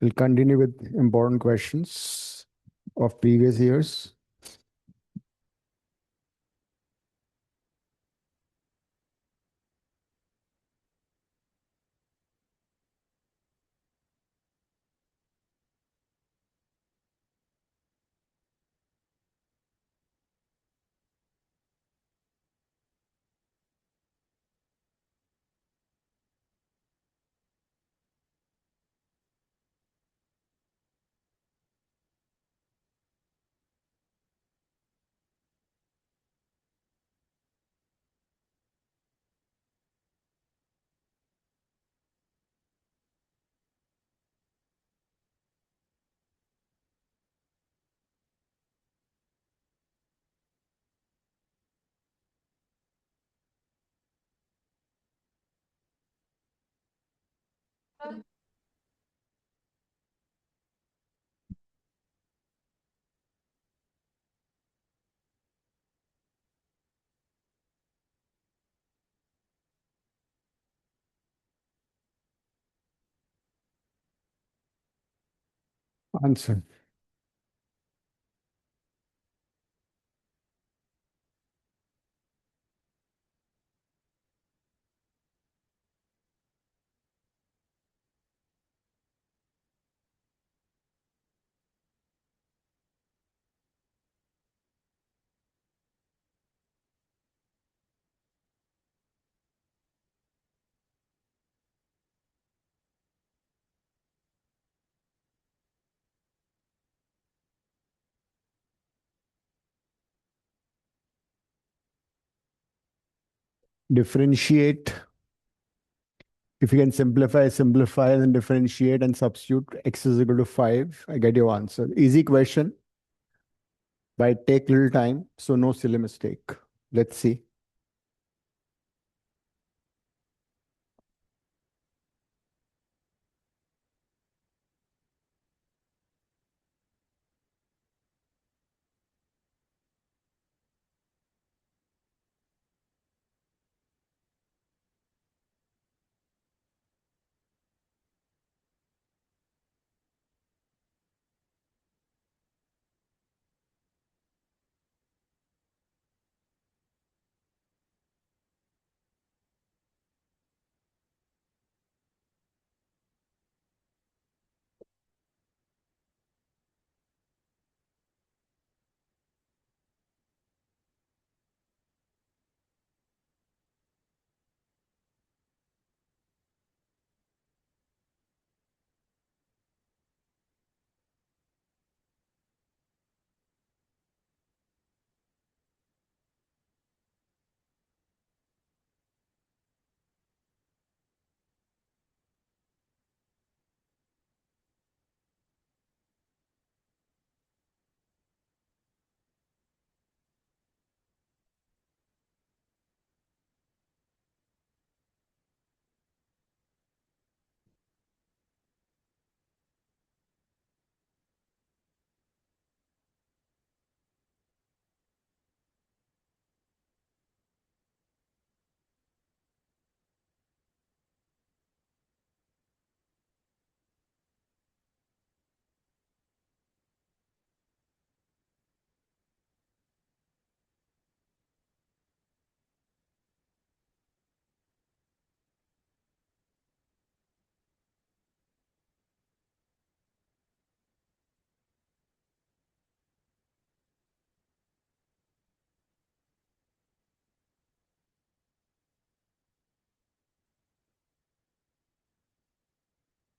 We'll continue with important questions of previous years. Answer. Differentiate. If you can simplify and differentiate and substitute x is equal to 5, I get your answer. Easy question, but take little time, so no silly mistake. Let's see.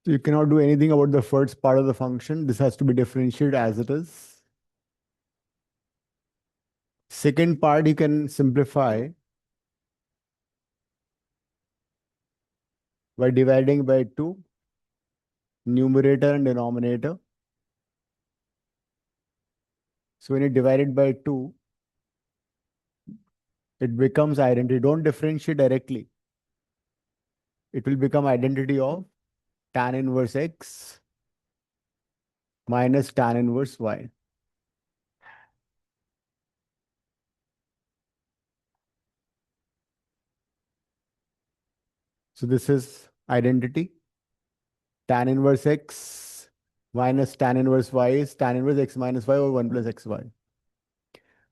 So you cannot do anything about the first part of the function. This has to be differentiated as it is. Second part, you can simplify by dividing by 2, numerator and denominator. So when you divide it by 2, it becomes identity. Don't differentiate directly. It will become identity of tan inverse x minus tan inverse y. So this is identity. Tan inverse x minus tan inverse y is tan inverse x minus y or 1 plus xy.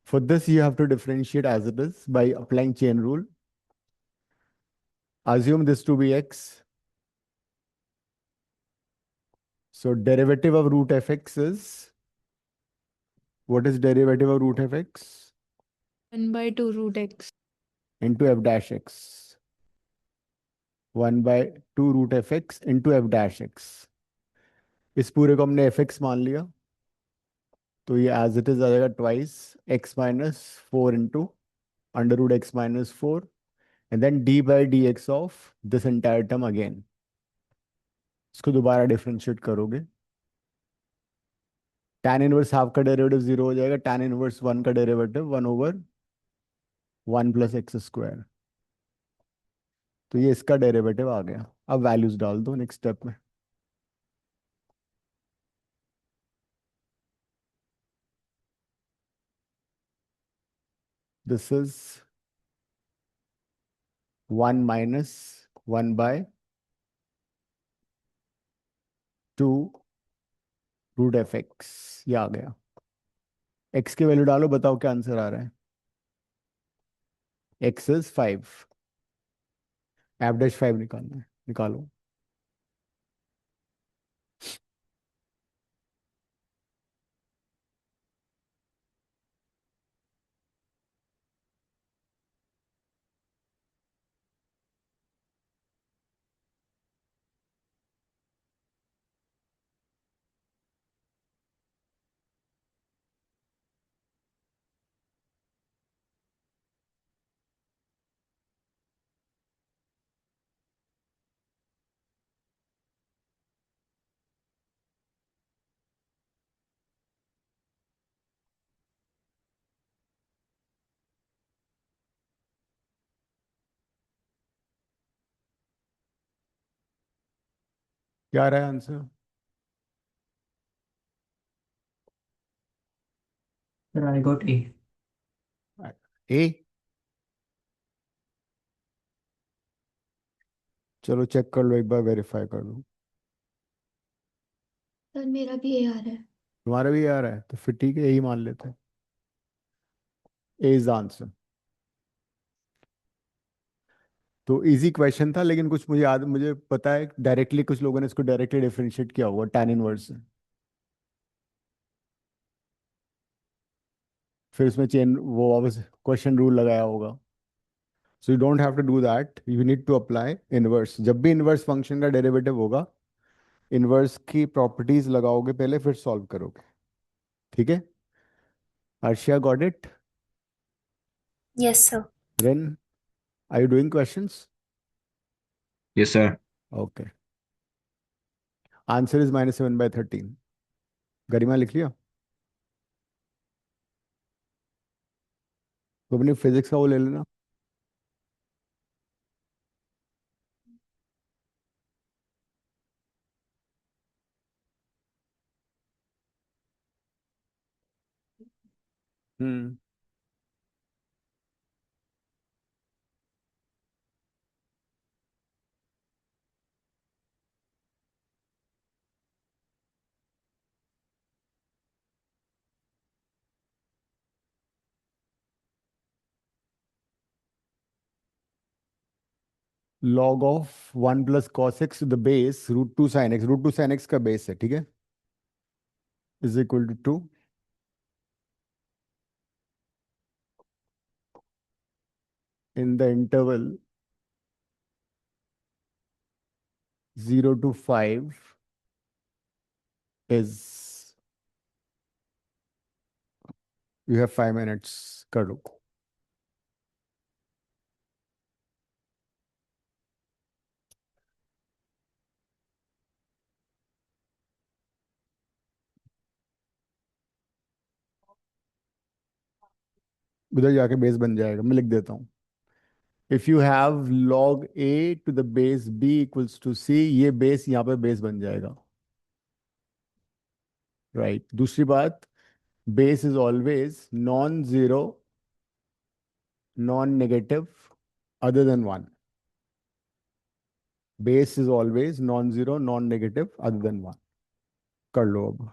For this, you have to differentiate as it is by applying chain rule. Assume this to be x. So derivative of root fx is, what is derivative of root fx? 1/2 root x. Into f dash x. 1/2 root fx into f dash x. इस पूरे को हमने fx मान लिया, तो ये as it is आ जाएगा twice x minus 4 into under root x minus 4 and then d by d x of this entire term again. इसको दोबारा डिफरेंशिएट करोगे, tan इनवर्स हाफ का डेरिवेटिव 0 हो जाएगा, tan इनवर्स 1 का डेरिवेटिव 1/1 प्लस एक्स स्क्वायर. तो ये इसका डेरिवेटिव आ गया. अब वैल्यूज डाल दो नेक्स्ट स्टेप में. This is 1 minus 1/2 root f x. ये आ गया. एक्स की वैल्यू डालो, बताओ क्या आंसर आ रहा है. X is 5. एफ डैश 5 निकालना है, निकालो. क्या आ रहा है answer? Sir, I got A. ए. चलो चेक कर लो, एक बार वेरीफाई कर लो. सर मेरा भी ये आ रहा है. तुम्हारा भी आ रहा है, तो फिर ठीक है, यही मान लेते हैं. ए इज द आंसर. तो इजी क्वेश्चन था, लेकिन कुछ मुझे पता है डायरेक्टली कुछ लोगों ने इसको डायरेक्टली डिफरेंशिएट किया होगा tan इनवर्स से. फिर उसमें चेन वो वापस क्वेश्चन रूल लगाया होगा. So you don't have to do that, you need to apply inverse. जब भी इनवर्स फंक्शन का डेरिवेटिव होगा, इनवर्स की प्रॉपर्टीज लगाओगे पहले, फिर सॉल्व करोगे. ठीक है. Arshiya got it. Yes, sir. Ren, are you doing questions? Yes, sir. Okay. Answer is -7/13. Garima लिख लिया? तो अपनी फिजिक्स का वो ले लेना. Hmm. Log of 1 plus cos x to the base √2 sine x. √2 sine x का बेस है, ठीक है, is equal to 2 in the interval 0 to 5 is, you have 5 minutes. करो. उधर जाके बेस बन जाएगा, मैं लिख देता हूँ. If you have log a to the base b equals to c, ये बेस यहाँ पे बेस बन जाएगा. राइट. दूसरी बात, base is always non zero, non negative, other than 1. Base is always non zero, non negative, other than 1. कर लो अब।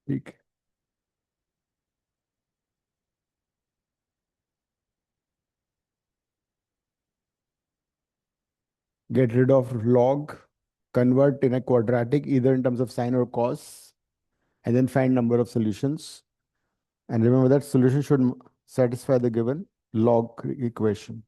ठीक है। Get rid of log, convert in a quadratic either in terms of sine or cos, and then find number of solutions. And remember that solution should satisfy the given log equation.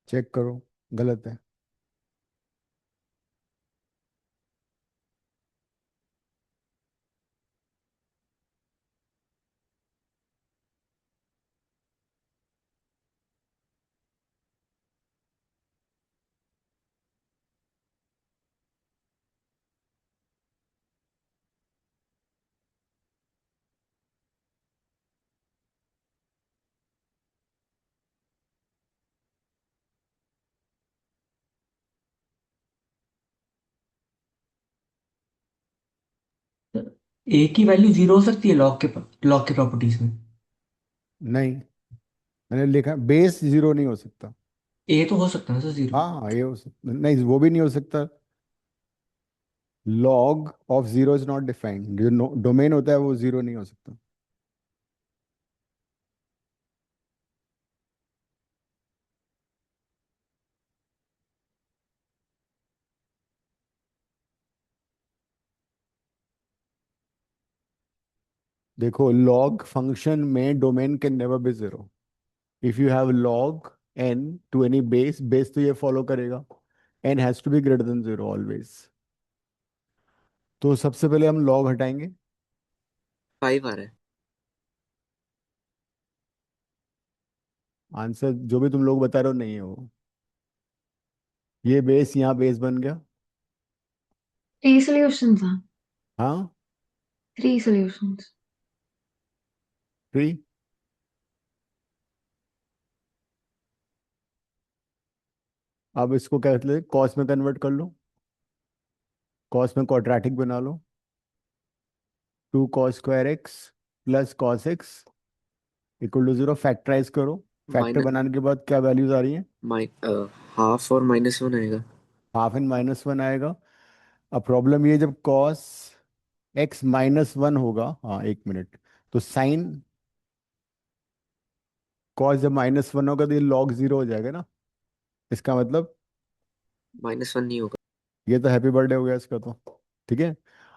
Check करो, गलत है। ए की value zero हो सकती है log के properties में। नहीं, मैंने लिखा बेस जीरो नहीं हो सकता। ए तो हो सकता है ना सर जीरो। हाँ, ये हो सकता नहीं, वो भी नहीं हो सकता। Log of zero is not defined, जो डोमेन होता है वो जीरो नहीं हो सकता। देखो, log फंक्शन में domain can never be zero. If you have log n to any base, base तो ये फॉलो करेगा, n has to be greater than zero always. तो सबसे पहले हम लॉग हटाएंगे। 5 आ रहा है। आंसर जो भी तुम लोग बता रहे हो नहीं है वो। ये बेस यहाँ बेस बन गया। 3 solutions हैं। हाँ 3 solutions। 3। अब इसको क्या कहते हैं, कॉस में कन्वर्ट कर लो। कॉस में क्वाड्रेटिक बना लो। 2 cos² x plus cos x equal to 0। Factorise करो। फैक्टर माइनस बनाने के बाद क्या वैल्यूज आ रही हैं? हाफ और -1 आएगा। हाफ एंड -1 आएगा। अब प्रॉब्लम ये, जब cos x -1 होगा, हाँ 1 मिनट, तो साइन cos जब -1 होगा तो ये log 0 हो जाएगा ना। इसका मतलब -1 नहीं होगा। ये तो हैप्पी बर्थडे हो गया इसका तो। ठीक है।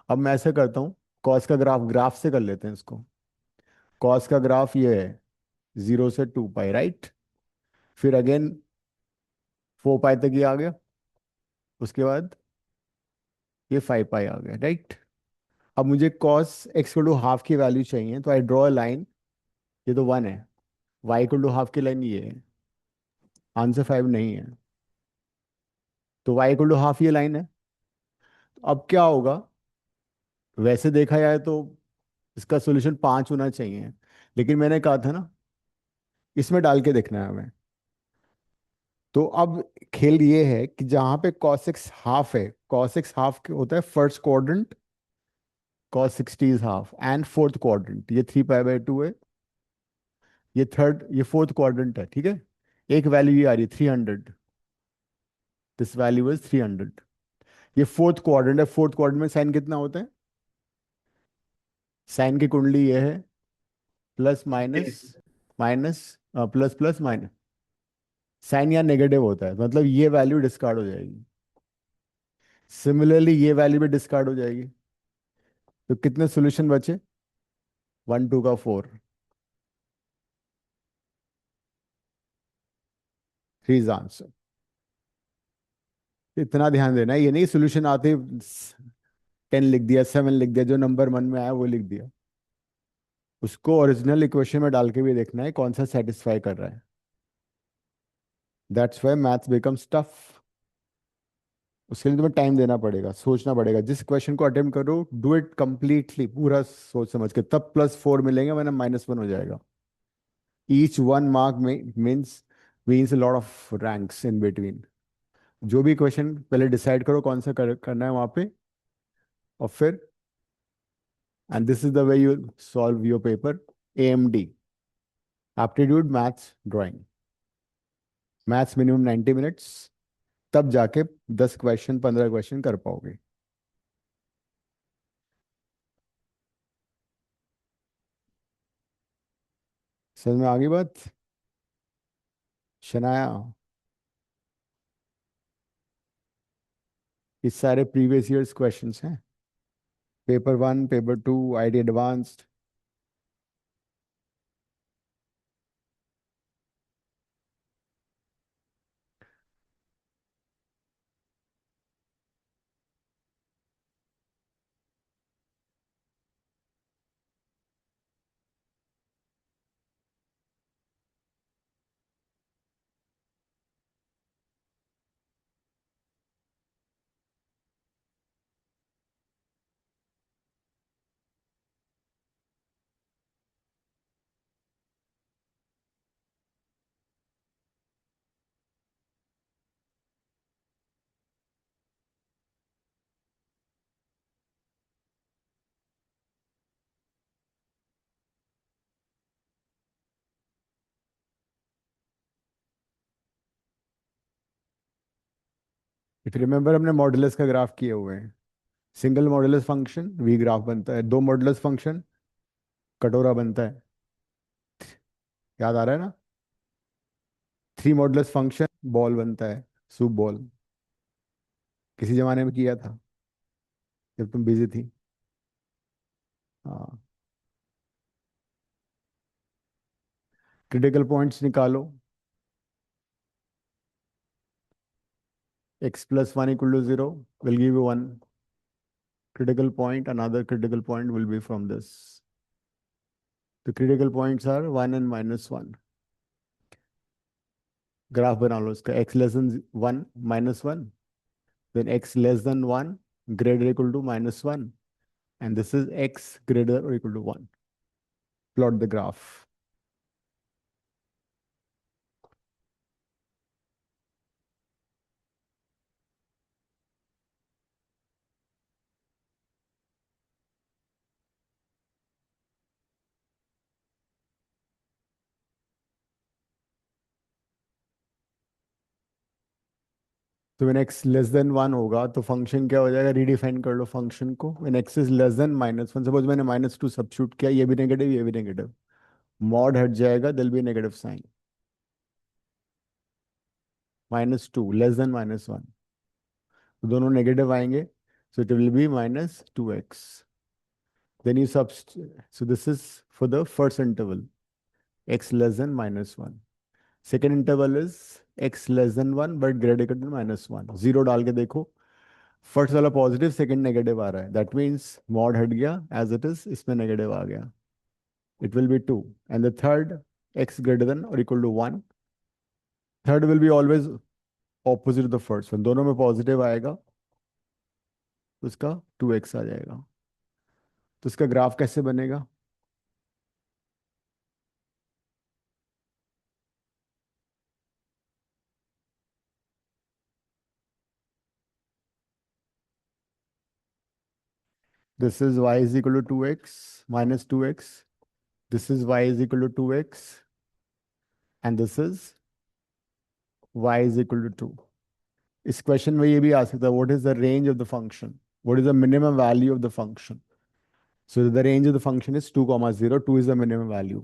अब मैं ऐसे करता हूँ, cos का ग्राफ ग्राफ से कर लेते हैं इसको। cos का ग्राफ ये है 0 से 2 पाई, राइट। फिर अगेन 4 पाई तक ये आ गया। उसके बाद ये 5 पाई आ गया, राइट। अब मुझे cos x को टू हाफ की वैल्यू चाहिए, तो आई ड्रॉ अ लाइन। ये तो 1 है। y को टू हाफ की लाइन ये है। आंसर 5 नहीं है। तो y को टू हाफ ये लाइन है। अब क्या होगा? वैसे देखा जाए तो इसका सोल्यूशन 5 होना चाहिए, लेकिन मैंने कहा था ना, इसमें डाल के देखना है हमें। तो अब खेल ये है कि जहां पे cos x हाफ है, cos x हाफ होता है first quadrant, cos 60 is half, and fourth quadrant ये 3 पाई बाय 2 है। ये थर्ड, ये फोर्थ क्वाड्रेंट है, ठीक है। एक वैल्यू ये आ रही है 300। This value is 300। ये फोर्थ क्वाड्रेंट है। फोर्थ क्वाड्रेंट में साइन कितना होता है? साइन की कुंडली ये है, plus minus minus, plus plus minus. Sine यहाँ नेगेटिव होता है, मतलब ये वैल्यू डिस्कार्ड हो जाएगी। सिमिलरली ये वैल्यू भी डिस्कार्ड हो जाएगी। तो कितने सॉल्यूशन बचे? 1 2 का 4। 3 इज आंसर। इतना ध्यान देना है, ये नहीं सॉल्यूशन आते 10 लिख दिया, 7 लिख दिया, जो नंबर मन में आया वो लिख दिया। उसको ओरिजिनल इक्वेशन में डाल के भी देखना है कौन सा सेटिस्फाई कर रहा है। That's why maths becomes tough. उसके लिए तुम्हें टाइम देना पड़ेगा, सोचना पड़ेगा। जिस क्वेश्चन को अटेम्प्ट करो, डू इट कंप्लीटली, पूरा सोच समझ के, तब +4 मिलेंगे, वरना -1 हो जाएगा। ईच 1 मार्क में means lot of ranks in between. जो भी क्वेश्चन पहले डिसाइड करो कौन सा करना है वहां पे, और फिर, and this is the way you solve your paper. AMD, aptitude maths drawing. Maths minimum 90 minutes, तब जाके 10 क्वेश्चन 15 क्वेश्चन कर पाओगे। समझ में आ गई बात? शनाया, ये सारे प्रीवियस ईयर्स क्वेश्चंस हैं। Paper 1, paper 2, IIT advanced. If remember, हमने मॉडुलस का ग्राफ किए हुए हैं। Single modulus function we graph बनता है, दो मॉडुलस फंक्शन कटोरा बनता है। याद आ रहा है ना? 3 मॉडुलस फंक्शन बॉल बनता है, सूप बॉल। किसी जमाने में किया था जब तुम बिजी थी। हाँ। क्रिटिकल पॉइंट्स निकालो। x + 1 = 0 will give you 1। critical point, another critical point will be from this. The critical points are 1 and -1. Graph बना लो इसका, x less than 1 -1, then x less than 1 greater or equal to -1, and this is x greater or equal to 1. Plot the graph. तो when x less than 1 होगा तो function क्या हो जाएगा, redefine कर लो function को. when x is less than -1, suppose मैंने -2 substitute किया, ये भी नेगेटिव ये भी नेगेटिव, मॉड हट जाएगा, दिल भी नेगेटिव साइन. -2 लेस देन -1, तो दोनों नेगेटिव आएंगे, so it will be -2x. then you substitute, so this is for the first interval, x less than -1. second interval is x less than 1 but greater than -1. 0 डाल के देखो, first वाला positive second negative आ रहा है, that means mod हट गया, as it is इसमें negative आ गया, it will be 2. And the third x greater than or equal to 1, third will be always opposite the first one, दोनों में positive आएगा तो इसका 2x आ जाएगा. तो इसका ग्राफ कैसे बनेगा, this is y is equal to 2x minus 2x, this is y is equal to 2x, and this is y is equal to 2. इस क्वेश्चन में ये भी आ सकता है, what is the range of the function, what is the minimum value of the function. So the range of the function is 2, 0. 2 is the minimum value.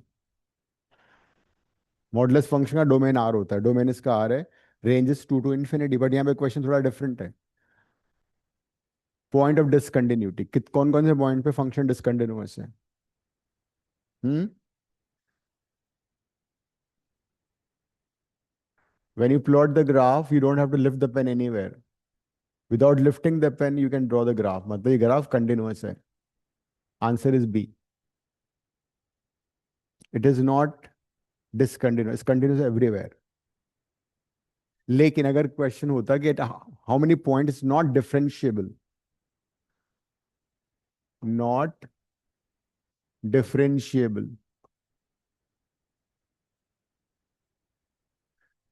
Modulus function का domain R होता है, domain इसका R है, range is 2 to infinity. But यहाँ पे question थोड़ा different है. Point of discontinuity, कौन कौन से पॉइंट पे फंक्शन डिसकंटिन्यूअस है. When you plot the graph, you don't have to lift the pen anywhere. Without lifting the pen, you can draw the graph. मतलब ये ग्राफ कंटिन्यूअस है. Answer is B. It is not discontinuous, continuous everywhere. लेकिन अगर question होता कि how many point is not differentiable, not differentiable,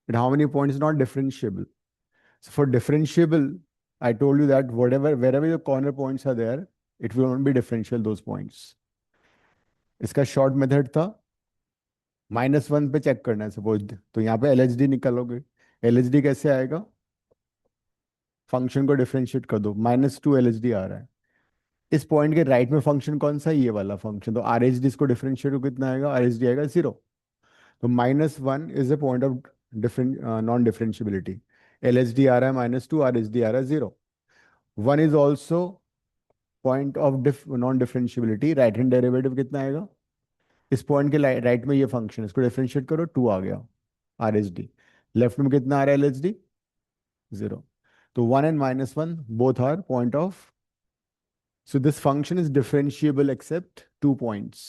and how many points is not differentiable. So for differentiable, I told you that wherever the corner points are there, it will not be differential, those points. इसका short method था -1 पे check करना है suppose, तो यहाँ पे LHD निकालोगे. LHD कैसे आएगा, फंक्शन को डिफरेंशिएट कर दो, -2 LHD आ रहा है. इस पॉइंट के राइट में फंक्शन कौन सा है, ये वाला फंक्शन, तो RHD इसको डिफरेंशिएट को कितना आएगा, RHD आएगा 0. तो -1 is a point of different non differentiability. LHD आ रहा है -2, RHD आ रहा है 0. 1 is also point of non differentiability. Right hand derivative कितना आएगा, इस पॉइंट के राइट में ये फंक्शन, इसको डिफरेंशिएट करो, 2 आ गया RHD. लेफ्ट में कितना आ रहा है LHD, 0. तो 1 and -1 both are point of, so this function is differentiable except 2 points.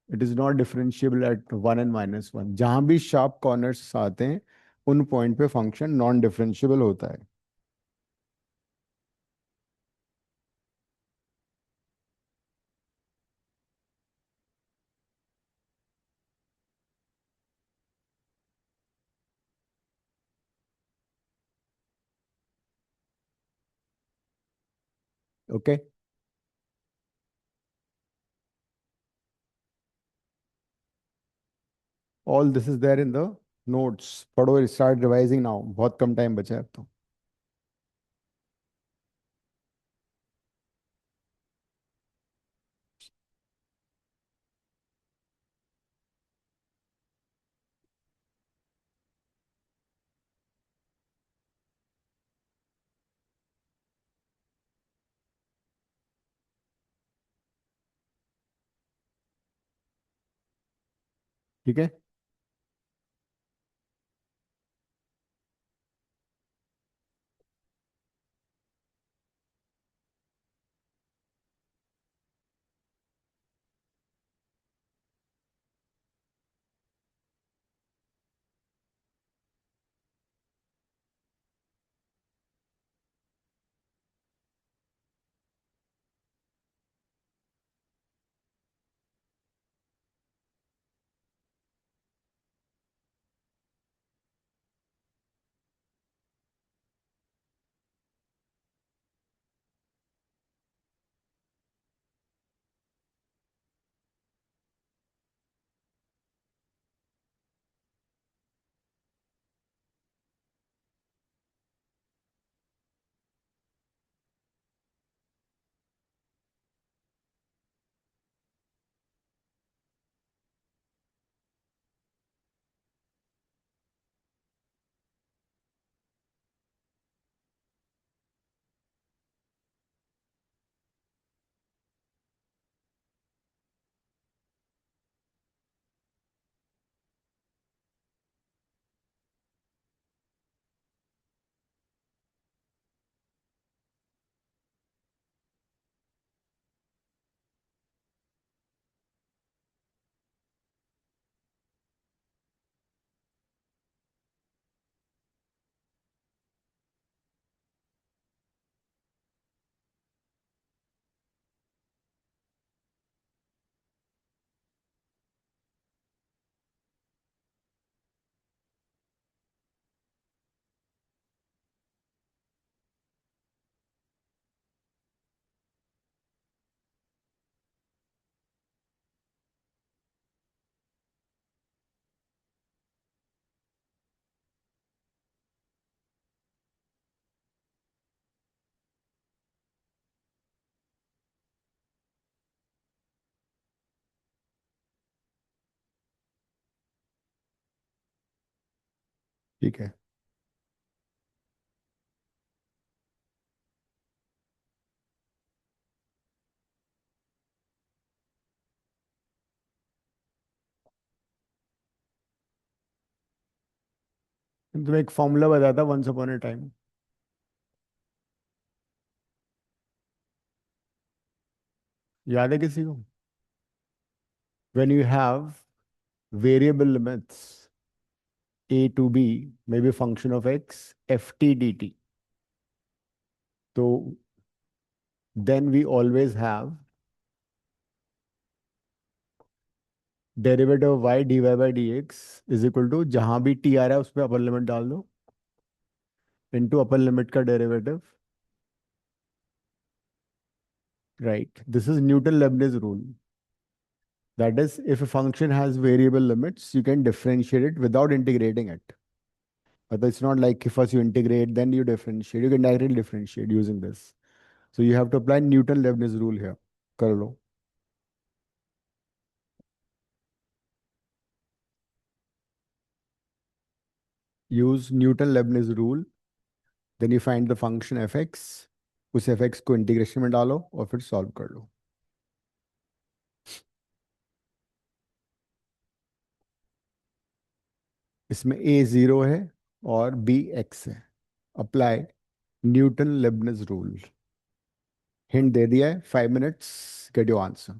It is not differentiable at 1 and -1. जहां भी शार्प कॉर्नर्स आते हैं उन पॉइंट पे फंक्शन नॉन डिफरेंशिएबल होता है. Okay. All this is there in the notes. पढ़ो, start revising now. बहुत कम टाइम बचा है अब तो. ठीक है. ठीक है। तुम्हें एक फॉर्मूला बताया था वंस अपॉन ए टाइम। याद है किसी को? when you have variable limits a to b may be function of x ft dt, so then we always have derivative of y dy by dx is equal to जहां भी t आ रहा है उसमें upper limit डाल दो into upper limit का derivative, right? This is Newton-Leibniz rule. That is, if a function has variable limits, you can differentiate it without integrating it. But it's not like if first you integrate, then you differentiate. You can directly differentiate using this. So you have to apply Newton-Leibniz rule here. कर लो. Use Newton-Leibniz rule. Then you find the function fx. उस fx को integration में डालो और फिर solve कर लो. इसमें a 0 है और b x है. Apply Newton Leibniz rule. Hint दे दिया है. 5 minutes, get your answer.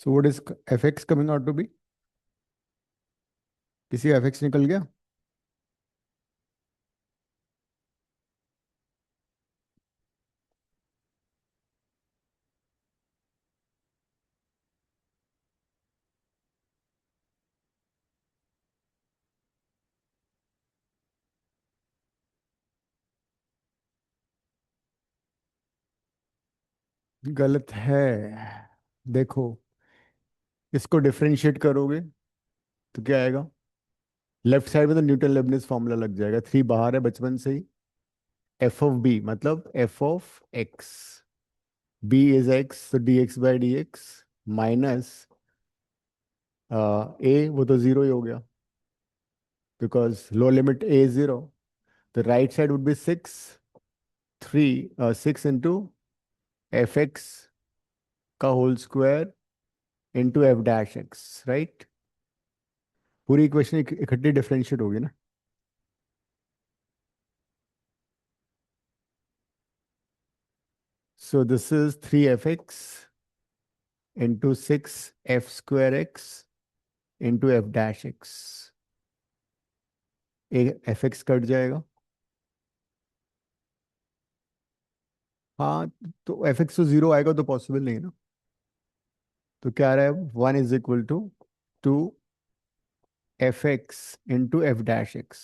So what is fx coming out to be? किसी fx निकल गया? गलत है. देखो, इसको डिफरेंशिएट करोगे तो क्या आएगा? लेफ्ट साइड में तो न्यूटन लेबनिज फॉर्मूला लग जाएगा. 3 बाहर है बचपन से ही. एफ ऑफ बी मतलब f of x. B is x, तो d x by d x minus a, वो तो जीरो ही हो गया because low limit a is zero. The right side would be 6, 6 into f x का whole square into f dash x, right? पूरी equation इकट्ठी differentiate होगी ना. So this is 3fx into 6f square x into f dash x. एक fx cut जाएगा. हाँ, तो fx तो जीरो आएगा तो पॉसिबल नहीं है ना. तो क्या आ रहा है? 1 is equal to 2 fx into f dash x.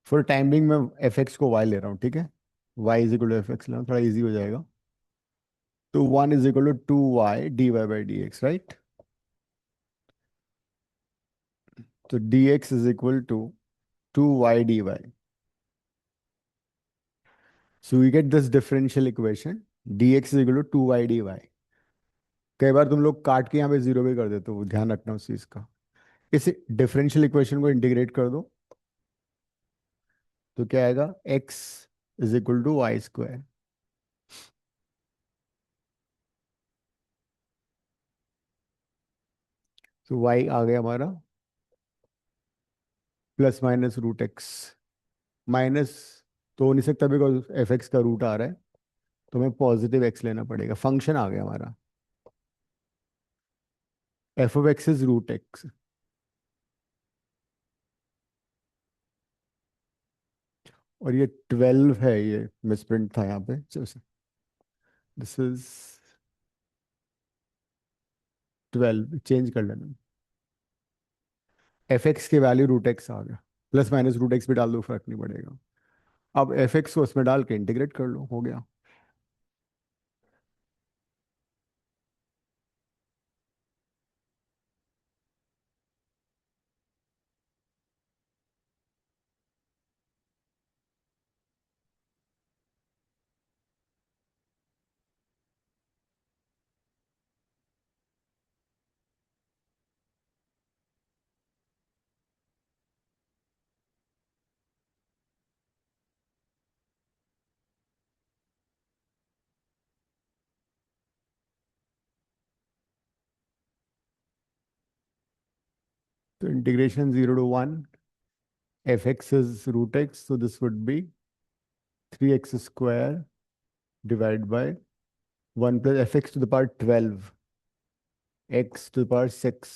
For time being मैं fx को y ले रहा हूँ, ठीक है? y is equal to fx ले रहा हूँ, थोड़ा इजी हो जाएगा. तो 1 is equal to 2y dy by dx, right? तो dx is equal to 2y dy. So we get this differential equation dx is equal to 2y dy. कई बार तुम लोग काट के यहाँ पे जीरो भी कर देते हो, ध्यान रखना उस चीज का. इस डिफरेंशियल इक्वेशन को इंटीग्रेट कर दो तो क्या आएगा? x is equal to y square. तो y आ गया हमारा plus minus root x. Minus तो हो नहीं सकता बिकॉज एफ एक्स का रूट आ रहा है, तो हमें पॉजिटिव एक्स लेना पड़ेगा. फंक्शन आ गया हमारा f of x is root x. और ये 12 है, ये मिसप्रिंट था यहाँ पे. दिस इज 12, चेंज कर लेना. एफ एक्स की वैल्यू रूट एक्स आ गया. प्लस माइनस रूट एक्स भी डाल दो, फर्क नहीं पड़ेगा. अब एफ एक्स को उसमें डाल के इंटीग्रेट कर लो, हो गया. तो integration 0 to 1, f x is root x, so this would be 3x square divided by 1 plus fx to the power 12 x to the power 6.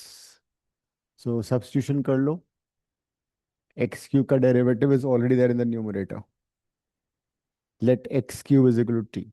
So substitution कर लो. x cube का derivative is already there in the numerator. Let x cube is equal to t.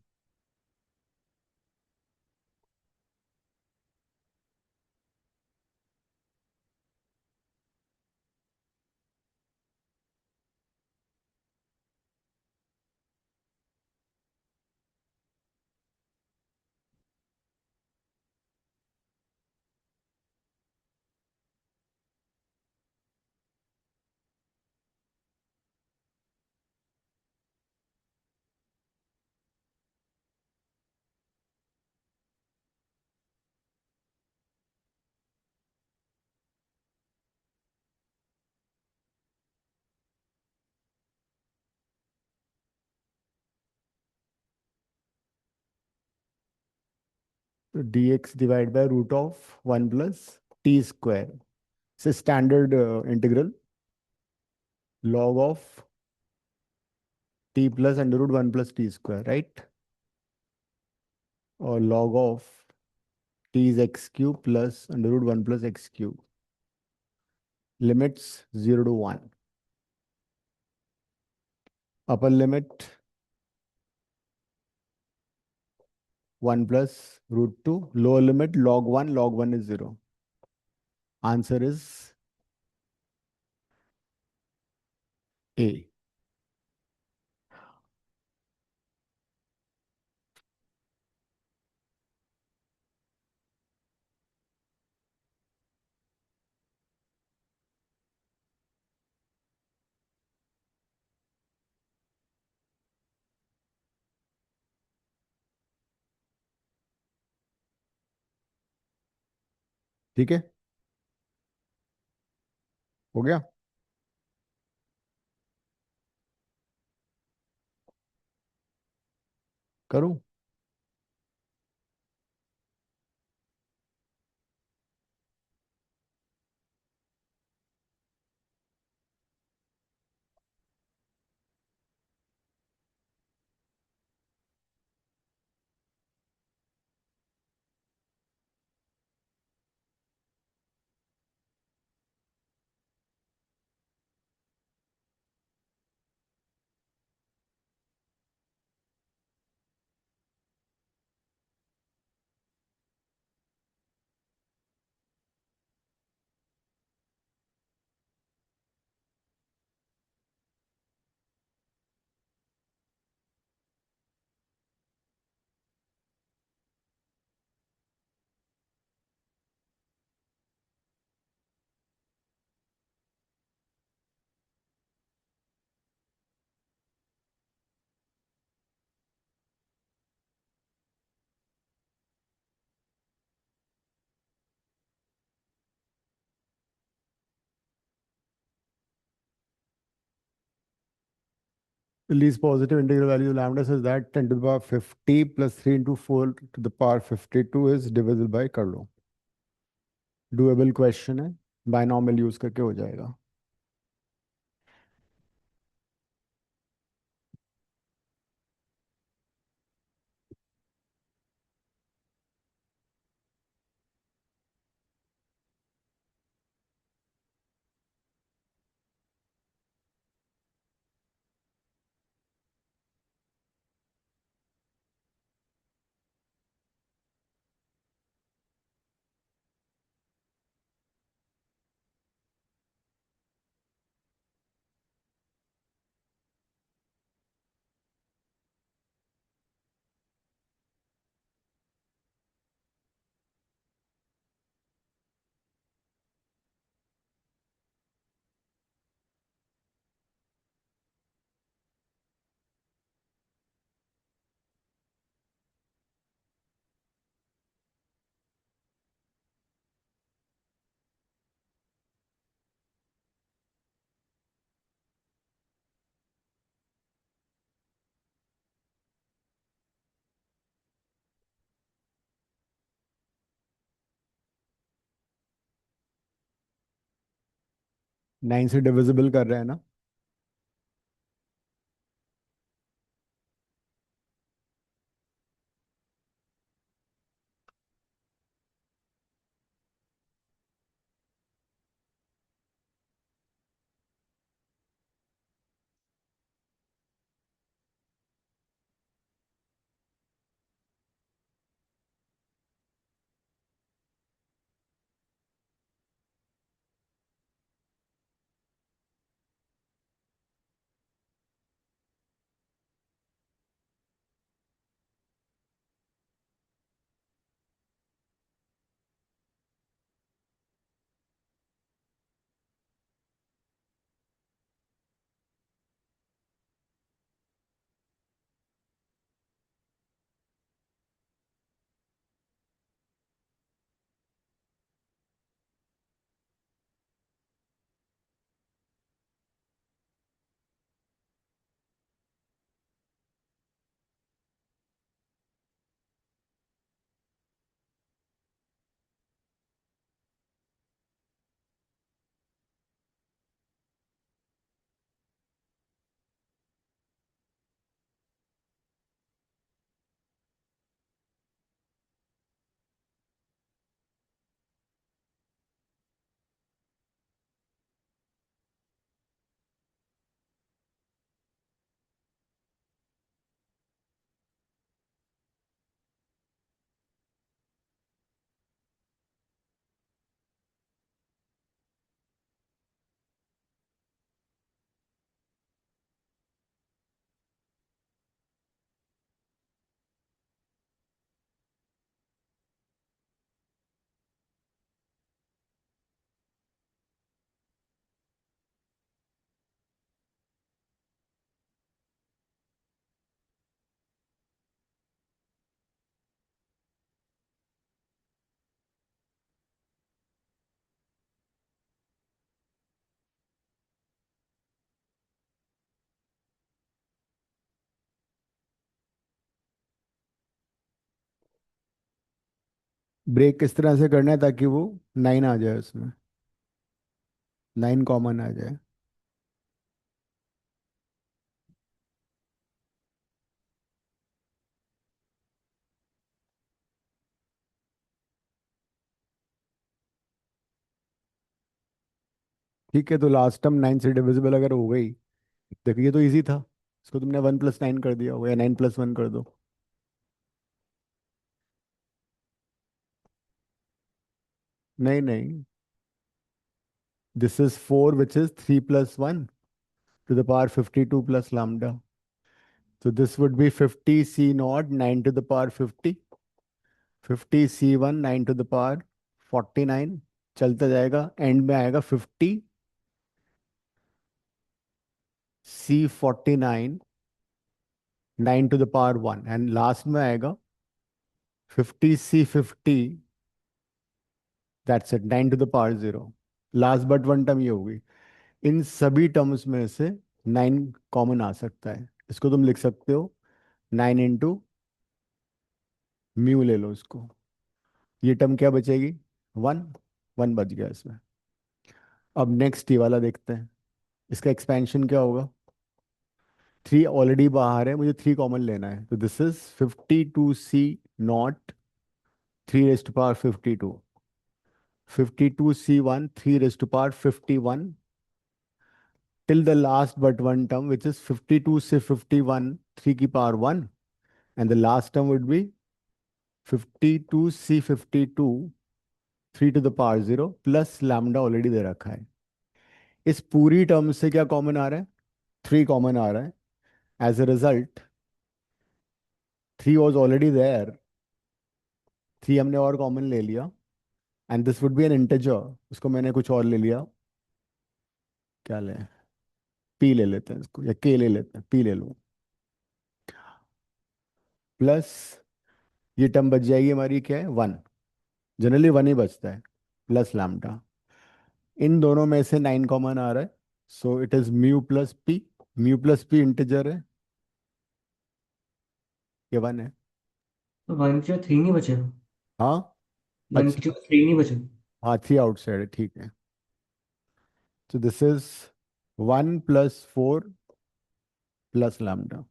So dx divided by root of 1 plus t square. It's a standard integral log of t plus under root 1 plus t square, right? Or log of t is x cube plus under root 1 plus x cube. Limits 0 to 1. Upper limit 1 plus root 2. Lower limit log 1. Log 1 is 0. Answer is A. ठीक है, हो गया. करूं? The least positive integral value of lambda says that 10 to the power 50 plus 3 into 4 to the power 52 is divisible by, कर लो. Doable question है, binomial use करके हो जाएगा. नाइन से डिविजिबल कर रहे हैं ना. ब्रेक किस तरह से करना है ताकि वो 9 आ जाए, उसमें 9 कॉमन आ जाए. ठीक है, तो लास्ट टर्म 9 से डिविजिबल अगर हो गई, देखो ये तो इजी था. इसको तुमने 1 प्लस 9 कर दिया होगा, या 9 प्लस 1 कर दो. नहीं नहीं, this is 4 which is 3 plus 1 to the power 52 plus lambda. So this would be 50 C naught 9 to the power 50, 50 C1 9 to the power 49, चलता जाएगा, एंड में आएगा 50 C49 9 to the power 1, and last में आएगा 50 C50, that's it, 9 to the power 0. Last but one term ये होगी. इन सभी terms में से 9 कॉमन आ सकता है. इसको तुम लिख सकते हो 9 × म्यू ले लो इसको। ये टर्म क्या बचेगी? 1। 1 बच गया इसमें। अब नेक्स्ट ये वाला देखते हैं, इसका एक्सपेंशन क्या होगा? 3 ऑलरेडी बाहर है, मुझे 3 कॉमन लेना है, तो this is 52c0 3 raised to power 52, 52c1 3 raised to power 51 till the last but one term, which is 52 से 51 3 की पावर 1, and the last term would be 52c52 3 to the power 0 plus lambda already दे रखा है। इस पूरी term से क्या कॉमन आ रहा है? 3 कॉमन आ रहा है। As a result 3 was already there, 3 हमने और कॉमन ले लिया, and this would be an integer, उसको मैंने कुछ और ले लिया। क्या लें? पी ले लेते हैं इसको, या के ले लेते हैं, पी ले लो। प्लस ये टर्म बच जाएगी हमारी, क्या है? 1। जनरली 1 ही बचता है, प्लस लैम्डा। इन दोनों में से 9 कॉमन आ रहा है, so it is mu plus P. Mu plus P integer है, ये 1 है। तो 1 की जगह 3 नहीं बचेगा? हाँ 1 की अच्छा, जगह 3 नहीं बचेगा? हाँ 3 आउटसाइड है, ठीक है। तो दिस इज 1 + 4 प्लस लैम्डा।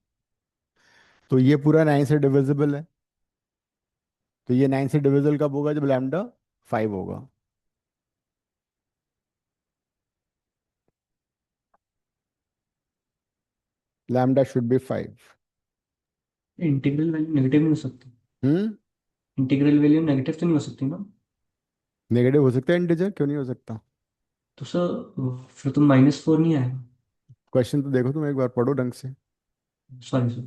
तो ये पूरा 9 से डिविजिबल है, तो ये 9 से डिविजिबल कब होगा? जब लैम्डा 5 होगा। Lambda should be 5। Integral value negative नहीं हो सकती? हम्म। इंटीग्रल वैल्यू नेगेटिव तो नहीं हो सकती ना? नेगेटिव हो सकता है इंटीजर, क्यों नहीं हो सकता? तो सर फिर तो -4 नहीं आएगा? क्वेश्चन तो देखो, तुम एक बार पढ़ो ढंग से। Sorry sir.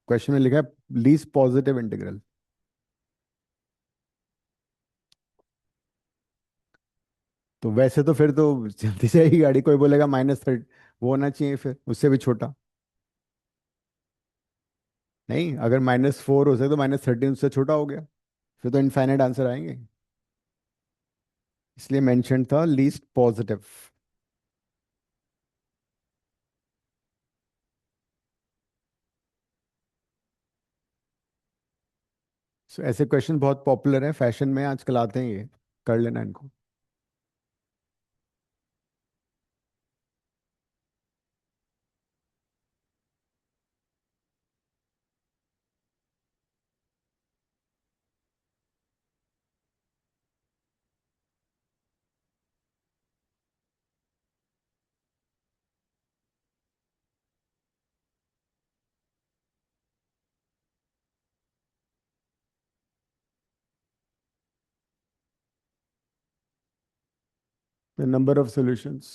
क्वेश्चन में लिखा है लीस्ट पॉजिटिव इंटीग्रल। तो वैसे तो फिर तो चलती जाएगी गाड़ी, कोई बोलेगा -30, वो होना चाहिए फिर उससे भी छोटा। नहीं, अगर -4 हो सके तो -13 उससे छोटा हो गया, फिर तो इनफाइनाइट आंसर आएंगे। इसलिए मेंशन था लीस्ट पॉजिटिव। सो ऐसे क्वेश्चन बहुत पॉपुलर है, फैशन में आजकल आते हैं, ये कर लेना इनको। The number of solutions.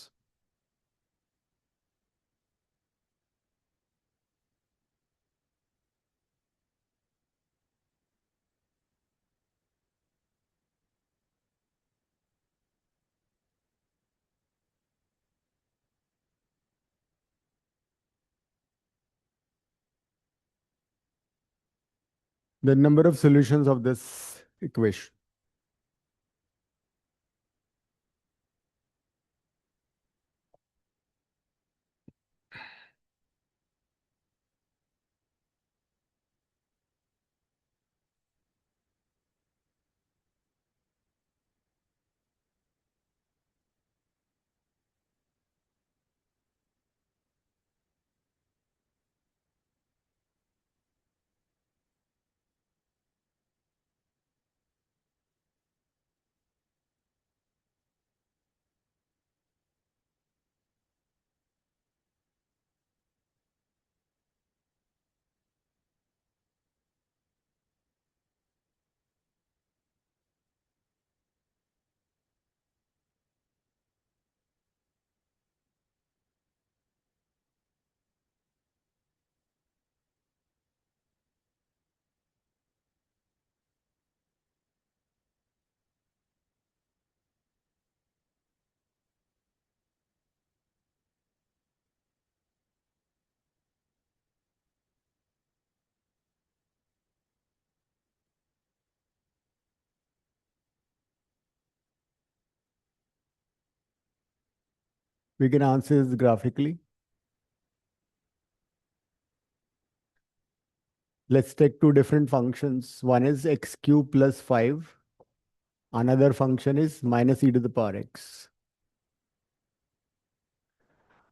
The number of solutions of this equation. We can answer this graphically. Let's take two different functions. One is x cube plus 5. Another function is minus e to the power x.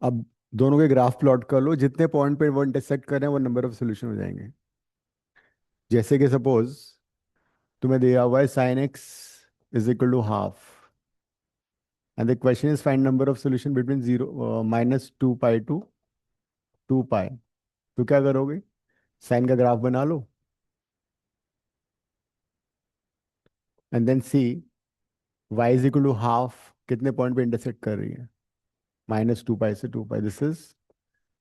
अब दोनों के graph plot कर लो, जितने point पे वो intersect कर रहे हैं वो नंबर ऑफ सोल्यूशन हो जाएंगे. जैसे कि सपोज तुम्हें दिया हुआ है sine x is equal to half and the question is find number of solution between zero minus 2 pi to 2 pi. तो क्या करोगे? साइन का ग्राफ बना लो and then see y is equal to half कितने पॉइंट पे intersect कर रही है. -2 पाई से 2 pi. This is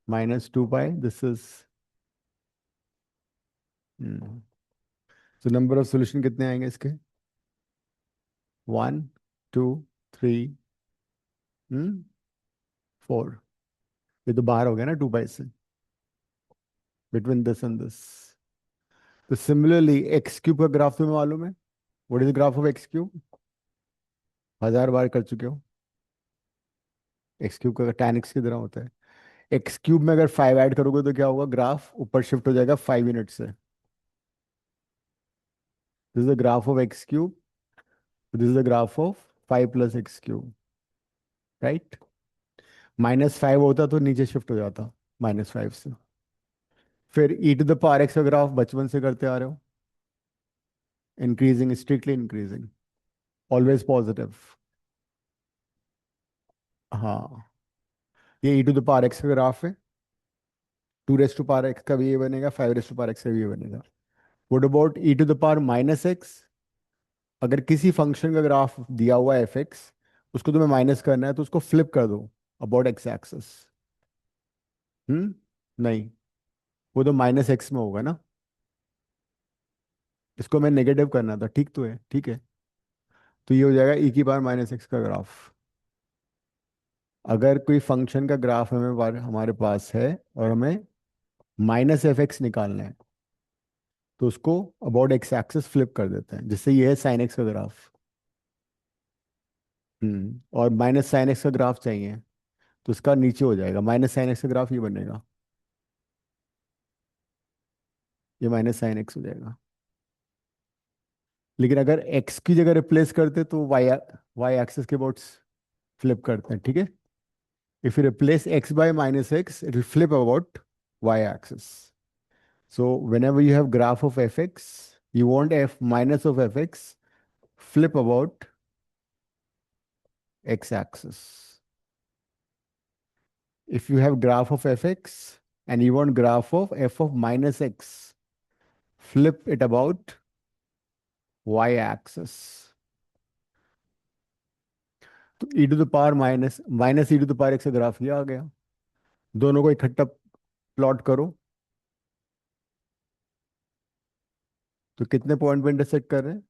-2 pi. This is तो नंबर ऑफ सोल्यूशन कितने आएंगे इसके? 1 2 3 4. ये तो बाहर हो गया ना 2 पाई से, बिटवीन दिस एंड दिस. तो सिमिलरली एक्स क्यूब का ग्राफ तुम्हें मालूम है. What is the graph of x cube? 1000 बार कर चुके हो. एक्स क्यूब का tan x की तरह होता है. एक्स क्यूब में अगर 5 ऐड करोगे तो क्या होगा? ग्राफ ऊपर शिफ्ट हो जाएगा 5 यूनिट से. This is the graph of x cube. This is the graph of 5 plus x cube. Right. -5 होता तो नीचे शिफ्ट हो जाता -5 से. फिर ई टू द पावर एक्स का ग्राफ बचपन से करते आ रहे हो. Increasing, strictly increasing, always positive. हाँ, ये ई टू द पावर एक्स का ग्राफ है. 2 रेस टू पावर एक्स का भी ये बनेगा, 5 रेस टू पावर एक्स का भी ये बनेगा. What about e to the power minus x? अगर किसी फंक्शन का ग्राफ दिया हुआ है एफ एक्स, उसको तुम्हें माइनस करना है तो उसको फ्लिप कर दो अबाउट एक्स एक्सेस. नहीं, वो तो -x में होगा ना. इसको मैं नेगेटिव करना था. ठीक तो है, ठीक है. तो ये हो जाएगा ई की पावर -x का ग्राफ. अगर कोई फंक्शन का ग्राफ हमारे पास है और हमें -f(x) निकालना है तो उसको अबाउट एक्स एक्सिस फ्लिप कर देते हैं. जिससे ये है साइन एक्स का ग्राफ. और माइनस साइन एक्स का ग्राफ चाहिए तो उसका नीचे हो जाएगा. माइनस साइन एक्स का ग्राफ ये बनेगा. ये माइनस साइन एक्स हो जाएगा. लेकिन अगर एक्स की जगह रिप्लेस करते तो वाई एक्सिस के अबाउट फ्लिप करते हैं. ठीक है. If you replace x by -x it will flip about y axis. So whenever you have graph of fx, you want f minus of fx flip about x-axis. If you have graph of fx and you want graph of f of minus x, flip it about y-axis. तो e to the power minus e to the power x का graph ये आ गया. दोनों को इकट्ठा plot करो तो कितने पॉइंट पे इंटरसेक्ट कर रहे हैं?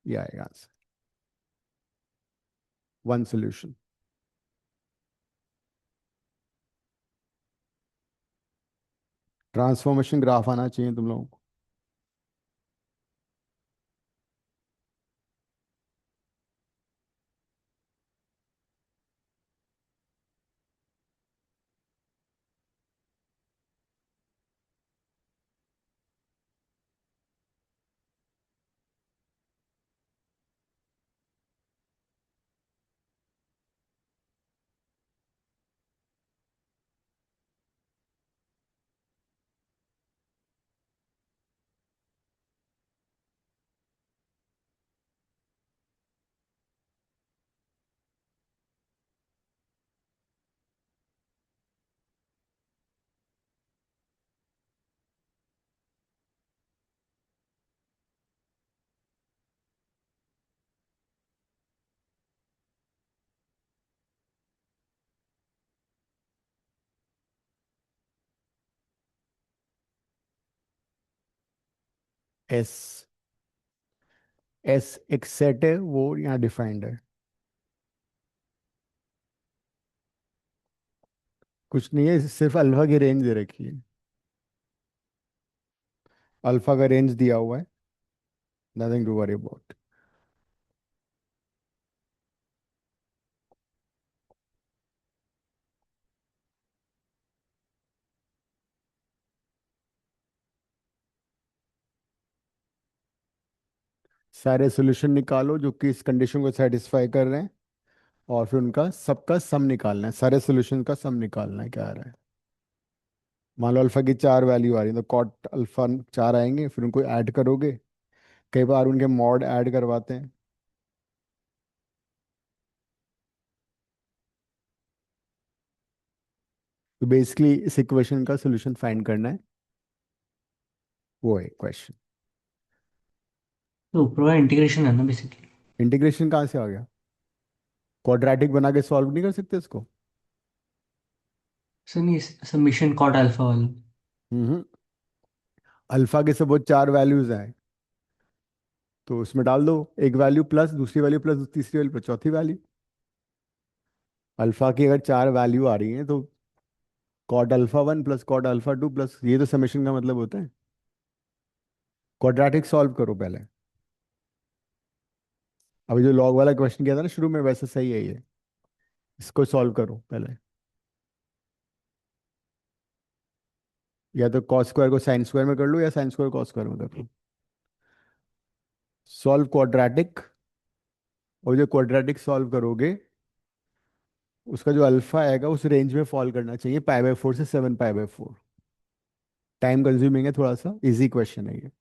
ये आएगा answer. One solution. Transformation graph आना चाहिए तुम लोगों को. एस एस एक सेट है, वो यहाँ डिफाइंड है. कुछ नहीं है, सिर्फ अल्फा की रेंज दे रखी है. अल्फा का रेंज दिया हुआ है. Nothing to worry about. सारे सॉल्यूशन निकालो जो कि इस कंडीशन को सेटिस्फाई कर रहे हैं, और फिर उनका सबका सम निकालना है, सारे सॉल्यूशन का सम निकालना है, क्या आ रहा है। मान लो अल्फा की 4 वैल्यू आ रही है, तो कॉट अल्फा 4 आएंगे, फिर उनको ऐड करोगे। कई बार उनके मॉड ऐड करवाते हैं। तो बेसिकली इस इक्वेशन का सोल्यूशन फाइंड करना है, वो है क्वेश्चन। तो ऊपर वाला इंटीग्रेशन है ना बेसिकली। इंटीग्रेशन कहाँ से आ गया? क्वाड्रेटिक बना के सॉल्व नहीं कर सकते इसको? सर नहीं, सबमिशन कॉट अल्फा वाला। हम्म। अल्फा के सब वो 4 वैल्यूज हैं, तो उसमें डाल दो, एक वैल्यू प्लस दूसरी वैल्यू प्लस तीसरी वैल्यू प्लस चौथी वैल्यू। अल्फा की अगर 4 वैल्यू आ रही है तो cot alpha 1 plus cot alpha 2 plus, ये तो समेशन का मतलब होता है। क्वाड्रेटिक सॉल्व करो पहले। अभी जो लॉग वाला क्वेश्चन किया था ना शुरू में, वैसे सही है ये। इसको सॉल्व करो पहले। या तो कॉस स्क्वायर को साइन स्क्वायर में कर लो, या साइन स्क्वायर कॉस स्क्वायर में कर लो। Solve quadratic. और जो क्वाड्रेटिक सॉल्व करोगे, उसका जो अल्फा आएगा उस रेंज में फॉल करना चाहिए, π/4 से 7π/4। टाइम कंज्यूमिंग है थोड़ा सा, इजी क्वेश्चन है ये।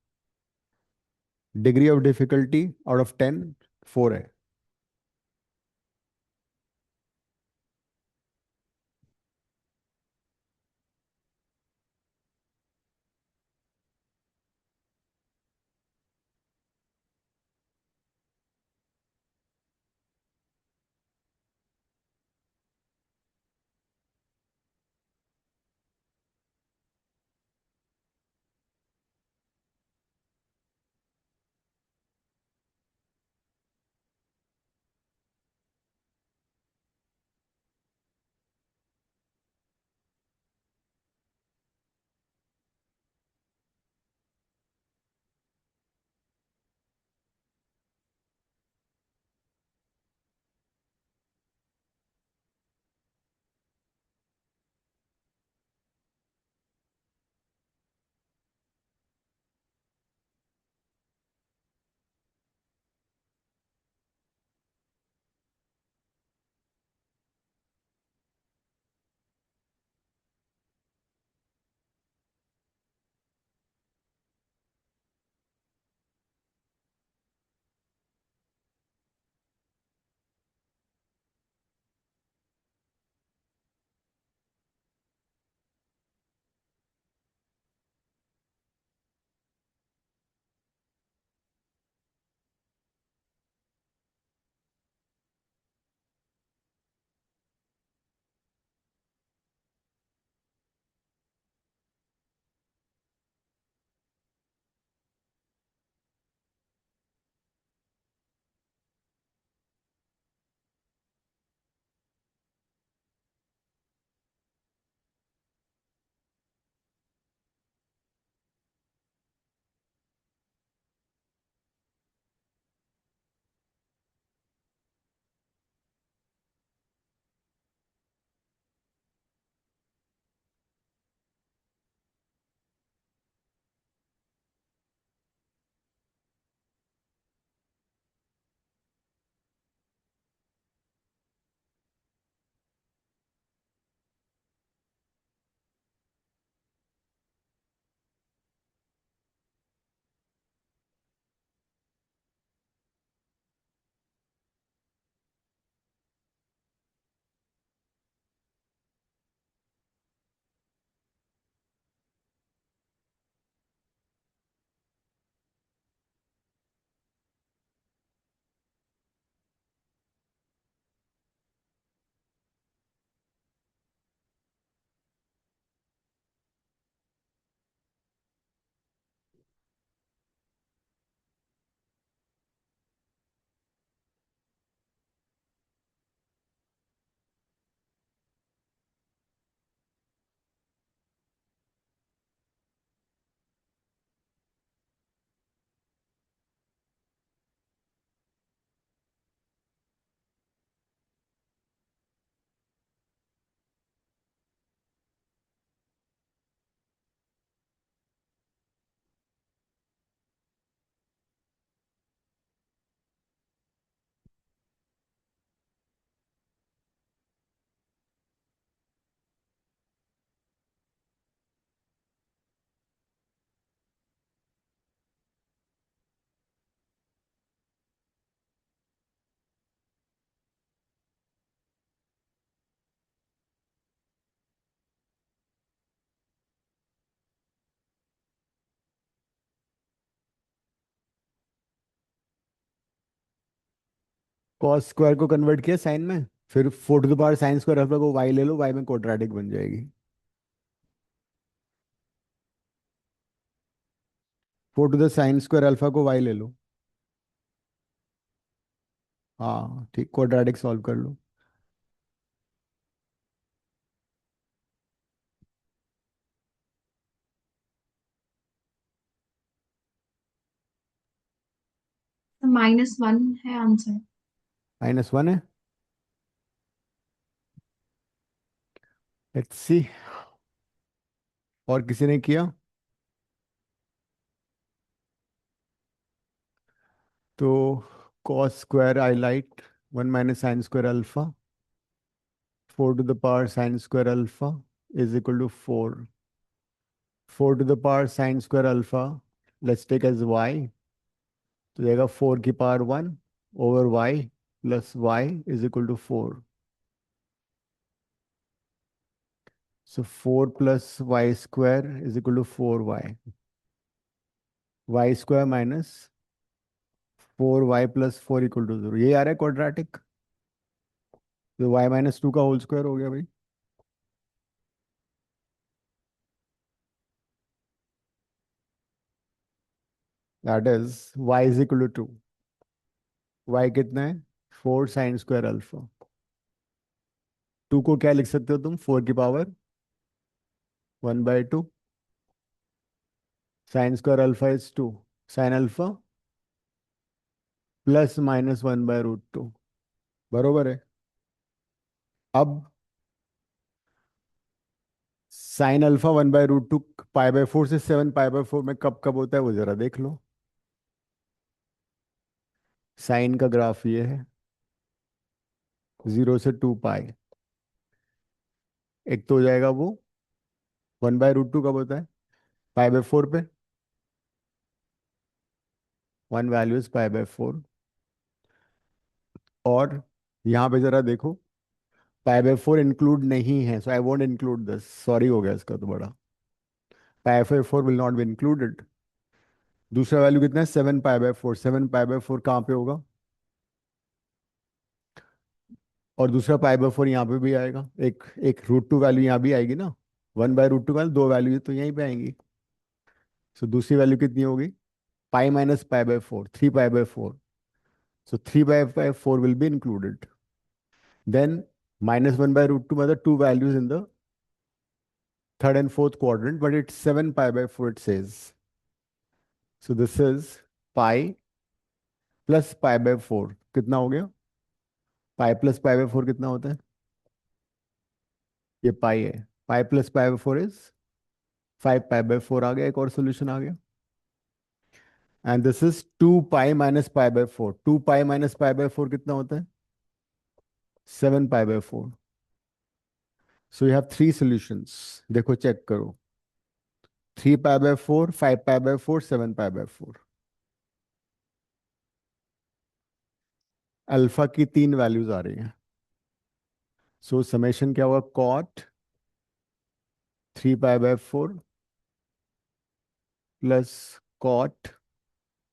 Degree of difficulty out of 10 4 है। कॉस स्क्वायर को कन्वर्ट किया साइन में, फिर 4 to the power sine square alpha को y ले लो, y में क्वाड्रेटिक बन जाएगी। 4 to the sine square alpha को y ले लो। हाँ ठीक, क्वाड्रेटिक सॉल्व कर लो। -1 है आंसर। -1 है। लेट्स सी, और किसी ने किया तो cos square I write 1 - sine square alpha 4 to the power sine square alpha is equal to 4 4 to the power sine square alpha, let's take as y, तो जाएगा 4 की पावर 1 over y plus y is equal to 4। So 4 + y² is equal to 4y, y² minus 4y + 4 equal to 0, ये आ रहा है quadratic. तो y - 2 का whole square हो गया भाई। That is y is equal to 2। y कितना है? 4 sin² अल्फा। 2 को क्या लिख सकते हो तुम? 4 की power 1/2। sin² alpha is 2, sine alpha +- 1/√2, बरोबर है। अब साइन अल्फा 1/√2 π/4 से 7 π/4 में कब कब होता है वो जरा देख लो। साइन का ग्राफ ये है, 0 से 2 π। एक तो हो जाएगा वो 1/√2 कब होता है? π/4 पे, वन वैल्यू इज π/4। और यहाँ पे जरा देखो, π/4 इंक्लूड नहीं है, so I won't include this, sorry हो गया इसका तो बड़ा। π/4 विल नॉट बी इंक्लूडेड। दूसरा वैल्यू कितना है? 7 π/4। 7 π/4 कहाँ पे होगा? और दूसरा π/4 यहाँ पे भी आएगा, एक एक √2 वैल्यू यहाँ भी आएगी ना। 1/√2 वाले दो वैल्यू तो यहीं पे आएंगी। सो दूसरी वैल्यू कितनी होगी? Pi minus π/4, 3 π/4। So 3 π/4 will be included. Then -1/√2 मतलब two values in the third and fourth quadrant, but it's 7 π/4 it says. So this is pi plus π/4 कितना हो गया? पाई प्लस π/4 कितना होता है? ये पाई है। पाई प्लस π/4 इज 5 π/4 आ गया, एक और सोल्यूशन आ गया। And this is 2 π - π/4। 2 π - π/4 कितना होता है? 7 π/4। So you have three solutions, देखो चेक करो। 3 π/4, 5 π/4, 7 π/4। अल्फा की तीन वैल्यूज आ रही हैं। सो समेशन क्या होगा? Cot 3 π/4 plus cot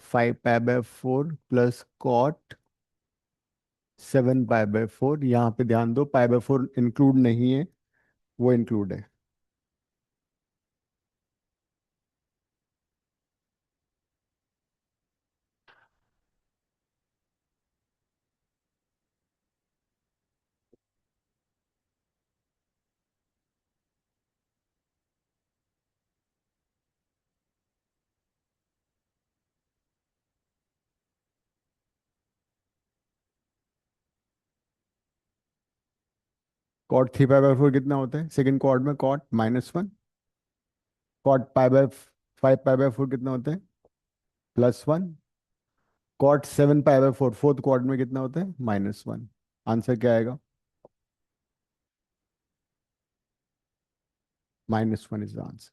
5 π/4 plus cot 7 π/4। यहाँ पे ध्यान दो, π/4 इंक्लूड नहीं है, वो इंक्लूड है। कॉट 3 π/4 कितना होता है? सेकंड क्वाड में कॉट -1। कॉट 5 π/4 कितना होता है? +1। कॉट 7 π/4 फोर्थ क्वाड में कितना होता है? -1। आंसर क्या आएगा? -1 is the answer.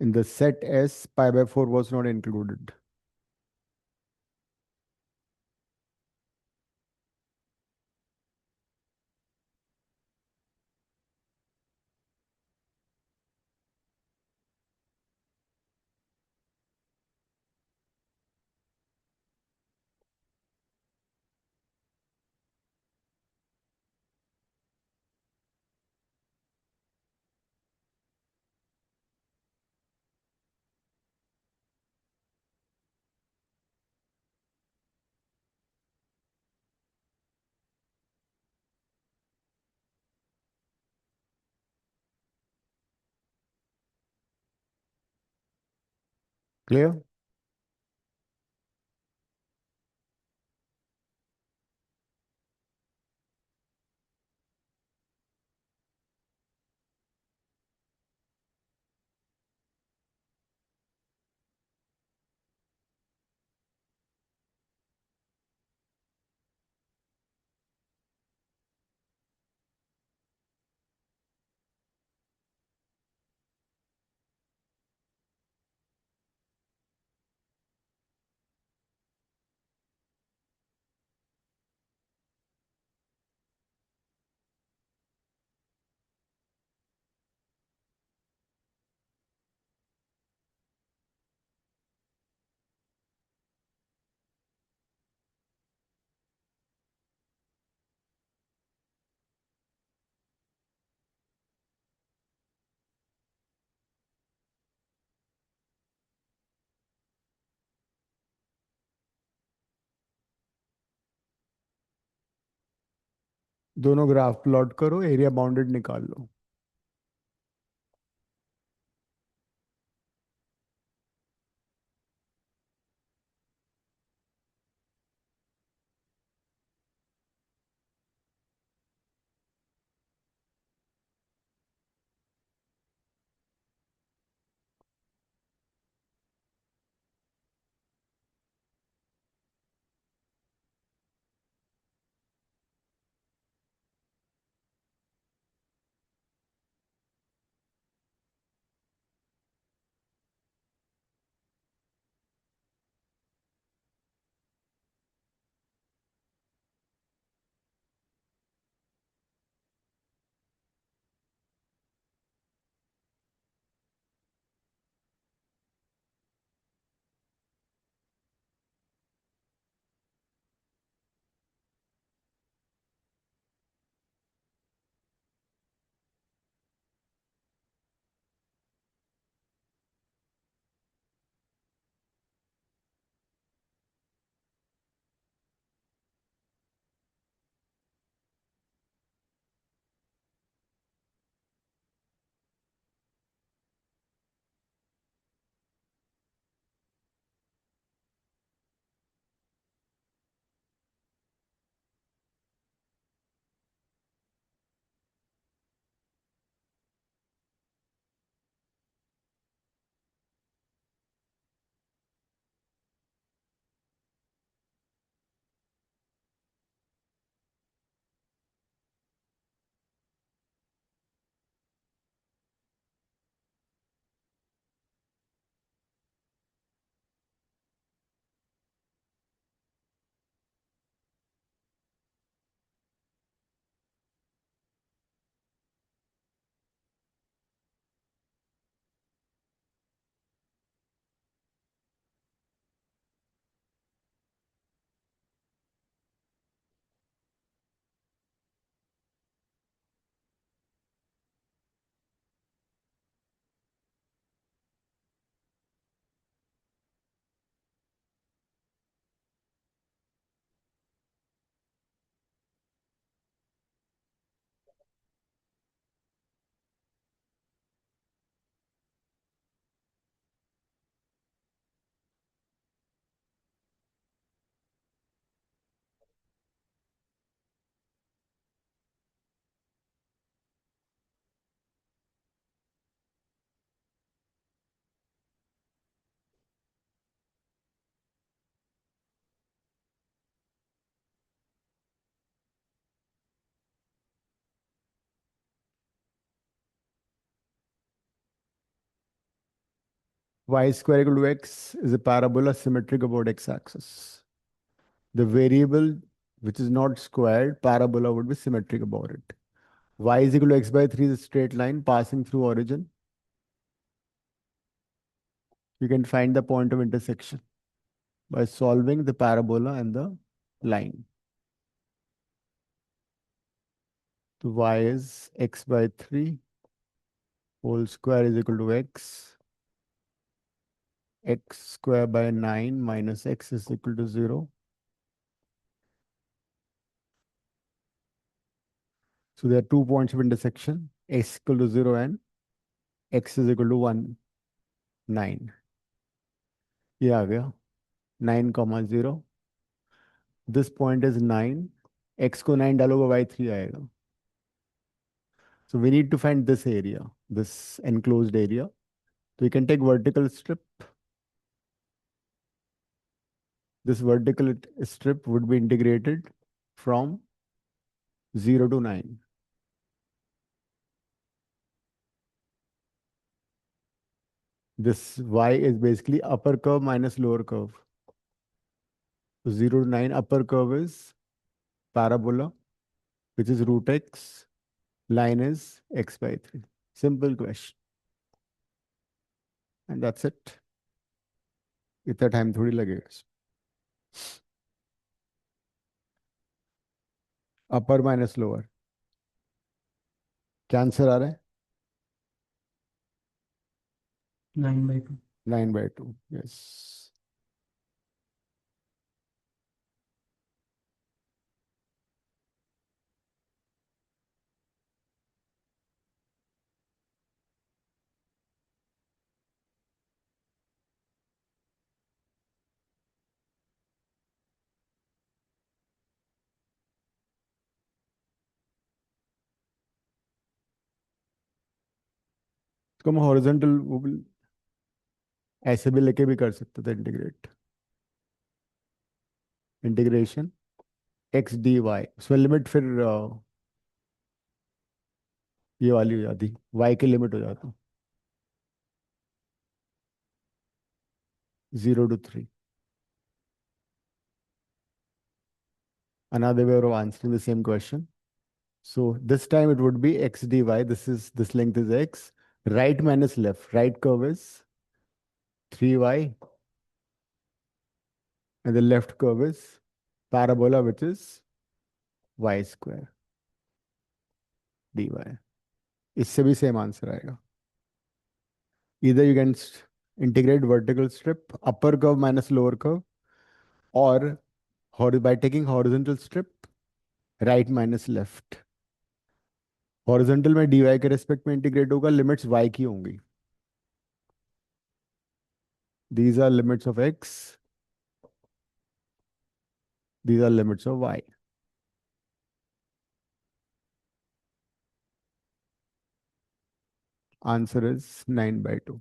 In the set S, π/4 was not included. Clear? दोनों ग्राफ प्लॉट करो, एरिया बाउंडेड निकाल लो। Y square equal to x is a parabola symmetric about x-axis. The variable which is not squared, parabola would be symmetric about it. Y is equal to x by 3 is a straight line passing through origin. You can find the point of intersection by solving the parabola and the line. So y is x by 3 whole square is equal to x. X square by 9 minus x is equal to 0. So there are 2 points of intersection, x equal to 0 and x is equal to 1, 9. ये आ गया 9,0. This point is 9. x को 9 डालोगे y3 आएगा. So we need to find this area, this enclosed area. So you can take vertical strip. This vertical strip would be integrated from 0 to 9. This y is basically upper curve minus lower curve. So 0 to 9 upper curve is parabola, which is root x. Line is x by 3. Simple question. And that's it. इतना time थोड़ी लगेगा. अपर minus lower. क्या answer आ रहा है? 9/2. 9/2. Yes. इसको हम horizontal ऐसे भी लेके भी कर सकते थे. Integration x d y. उसमें लिमिट फिर ये वाली हो जाती. वाई की लिमिट हो जाती 0 to 3. Another way of answering the same question. So this time it would be x dy. This length is x. Right minus left. Right curve is 3y. And the left curve is parabola, which is y square dy. इससे भी same answer आएगा. Either you can integrate vertical strip, upper curve minus lower curve, or by taking horizontal strip, right minus left. Horizontal में dy के respect में integrate होगा. Limits y की होंगी. These are limits of x. These are limits of y. Answer is 9/2.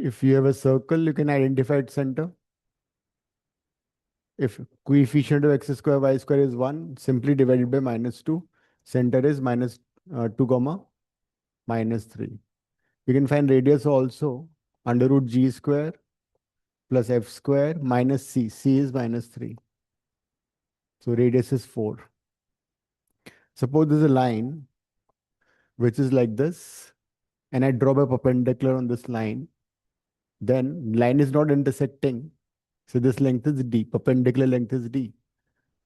if you have a circle, you can identify its center. If coefficient of x square y square is 1, simply divided by -2. Center is minus 2 comma minus 3. You can find radius also under root g square plus f square minus c. C is minus 3. So radius is 4. Suppose there's a line which is like this, and I draw a perpendicular on this line. Then line is not intersecting. So this length is d, perpendicular length is d.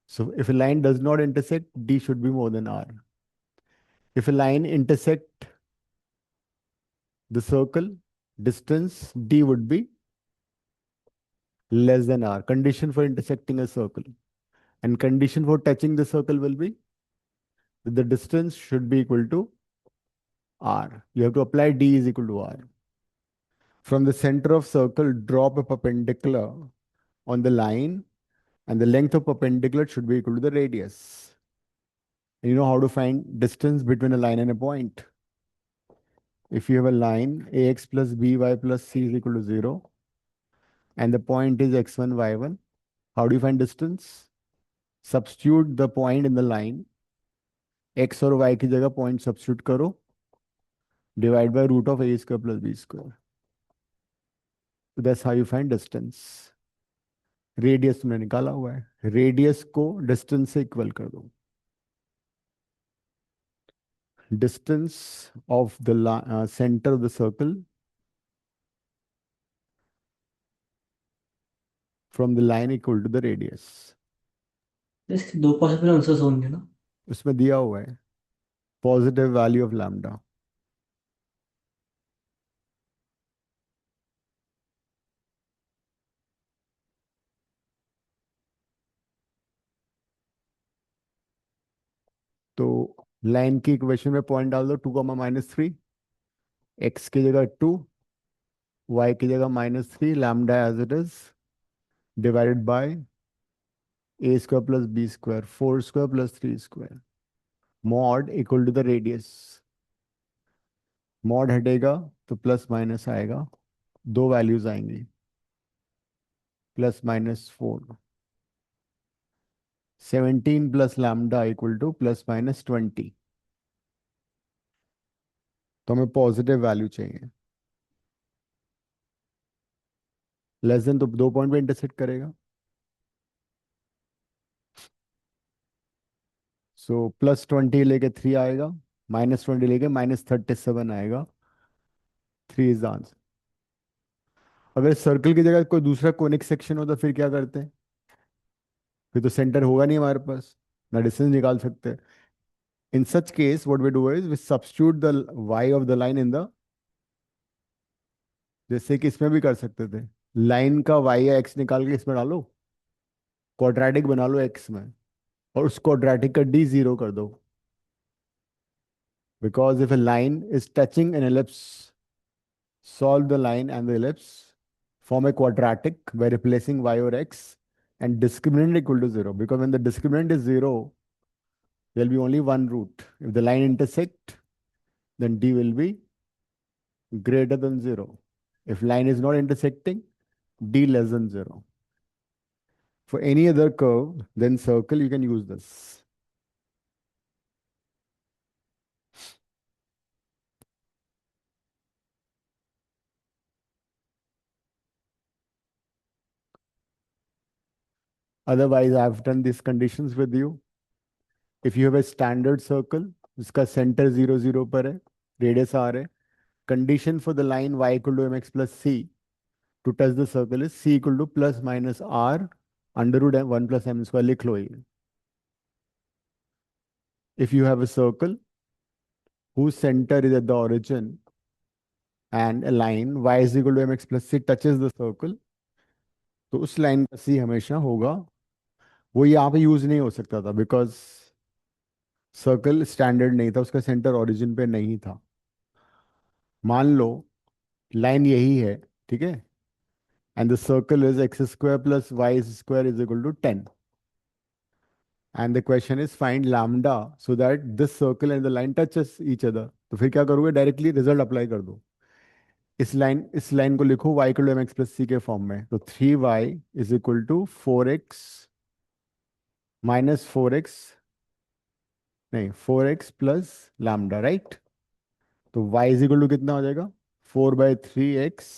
So if a line does not intersect, d should be more than r. If a line intersect the circle, distance d would be less than r. Condition for intersecting a circle. And condition for touching the circle will be that the distance should be equal to r. You have to apply d is equal to r. From the center of circle, drop a perpendicular on the line, and the length of perpendicular should be equal to the radius. And you know how to find distance between a line and a point. If you have a line ax plus by plus c is equal to 0, and the point is x1, y1, how do you find distance? Substitute the point in the line. X और y की जगह point substitute करो. Divide by root of a square plus b square. So that's how you find distance. Radius तुमने निकाला हुआ है. Radius को distance से equal कर दो. Distance of the center of the circle from the line equal to the radius. इसके दो पॉसिबल आंसर्स होंगे ना? उसमें दिया हुआ है positive value of lambda. तो लाइन की इक्वेशन में पॉइंट डाल दो 2 कॉमा -3, x की जगह 2, y की जगह -3, lambda as it is divided by a square plus b square, 4 square plus 3 square. Mod equal to the radius. Mod हटेगा तो प्लस माइनस आएगा, दो वैल्यूज आएंगी, +-4. 17 प्लस लैम्डा इक्वल टू +-20. तो हमें पॉजिटिव वैल्यू चाहिए. लेस देन तो 2 point पे इंटरसेक्ट करेगा. सो +20 लेके 3 आएगा, -20 लेके -37 आएगा. 3 इज द आंसर. अगर सर्कल की जगह कोई दूसरा कोनिक सेक्शन हो तो फिर क्या करते हैं? फिर तो सेंटर होगा नहीं हमारे पास, ना डिस्टेंस निकाल सकते. In such case what we do is we substitute the y of the line in the, जैसे कि इसमें भी कर सकते थे, लाइन का y या x निकाल के इसमें डालो, क्वाड्रेटिक बना लो x में, और उस क्वाड्रेटिक का d 0 कर दो. Because if A line is touching an ellipse, solve the line and the ellipse, form a quadratic by replacing y or x, and discriminant equal to 0. Because when the discriminant is 0, there will be only one root. If the line intersect, then d will be greater than 0. If line is not intersecting, d less than 0. For any other curve than circle, you can use this. Otherwise, I've done these conditions with you. If you have a standard circle, जिसका center 0, 0 पर है, radius r है, condition for the line y equal to mx plus c to touch the circle is c equal to plus minus r under root 1 plus m square. लिख लो ये. If you have a circle whose center is at the origin and a line y is equal to mx plus c touches the circle, तो उस line का c हमेशा होगा. वो यहाँ पे यूज नहीं हो सकता था बिकॉज सर्कल स्टैंडर्ड नहीं था, उसका सेंटर ओरिजिन पे नहीं था. मान लो लाइन यही है, ठीक है, and the circle is x square plus y square is equal to 10, and the question is find lambda so that this circle and the line touches each other. तो फिर क्या करोगे? डायरेक्टली रिजल्ट अप्लाई कर दो. इस line को लिखो y equal to mx plus c के फॉर्म में, तो 3y is equal to 4x minus 4x, नहीं 4x प्लस लैम्डा, राइट। तो y इज इक्वल टू कितना हो जाएगा, 4/3x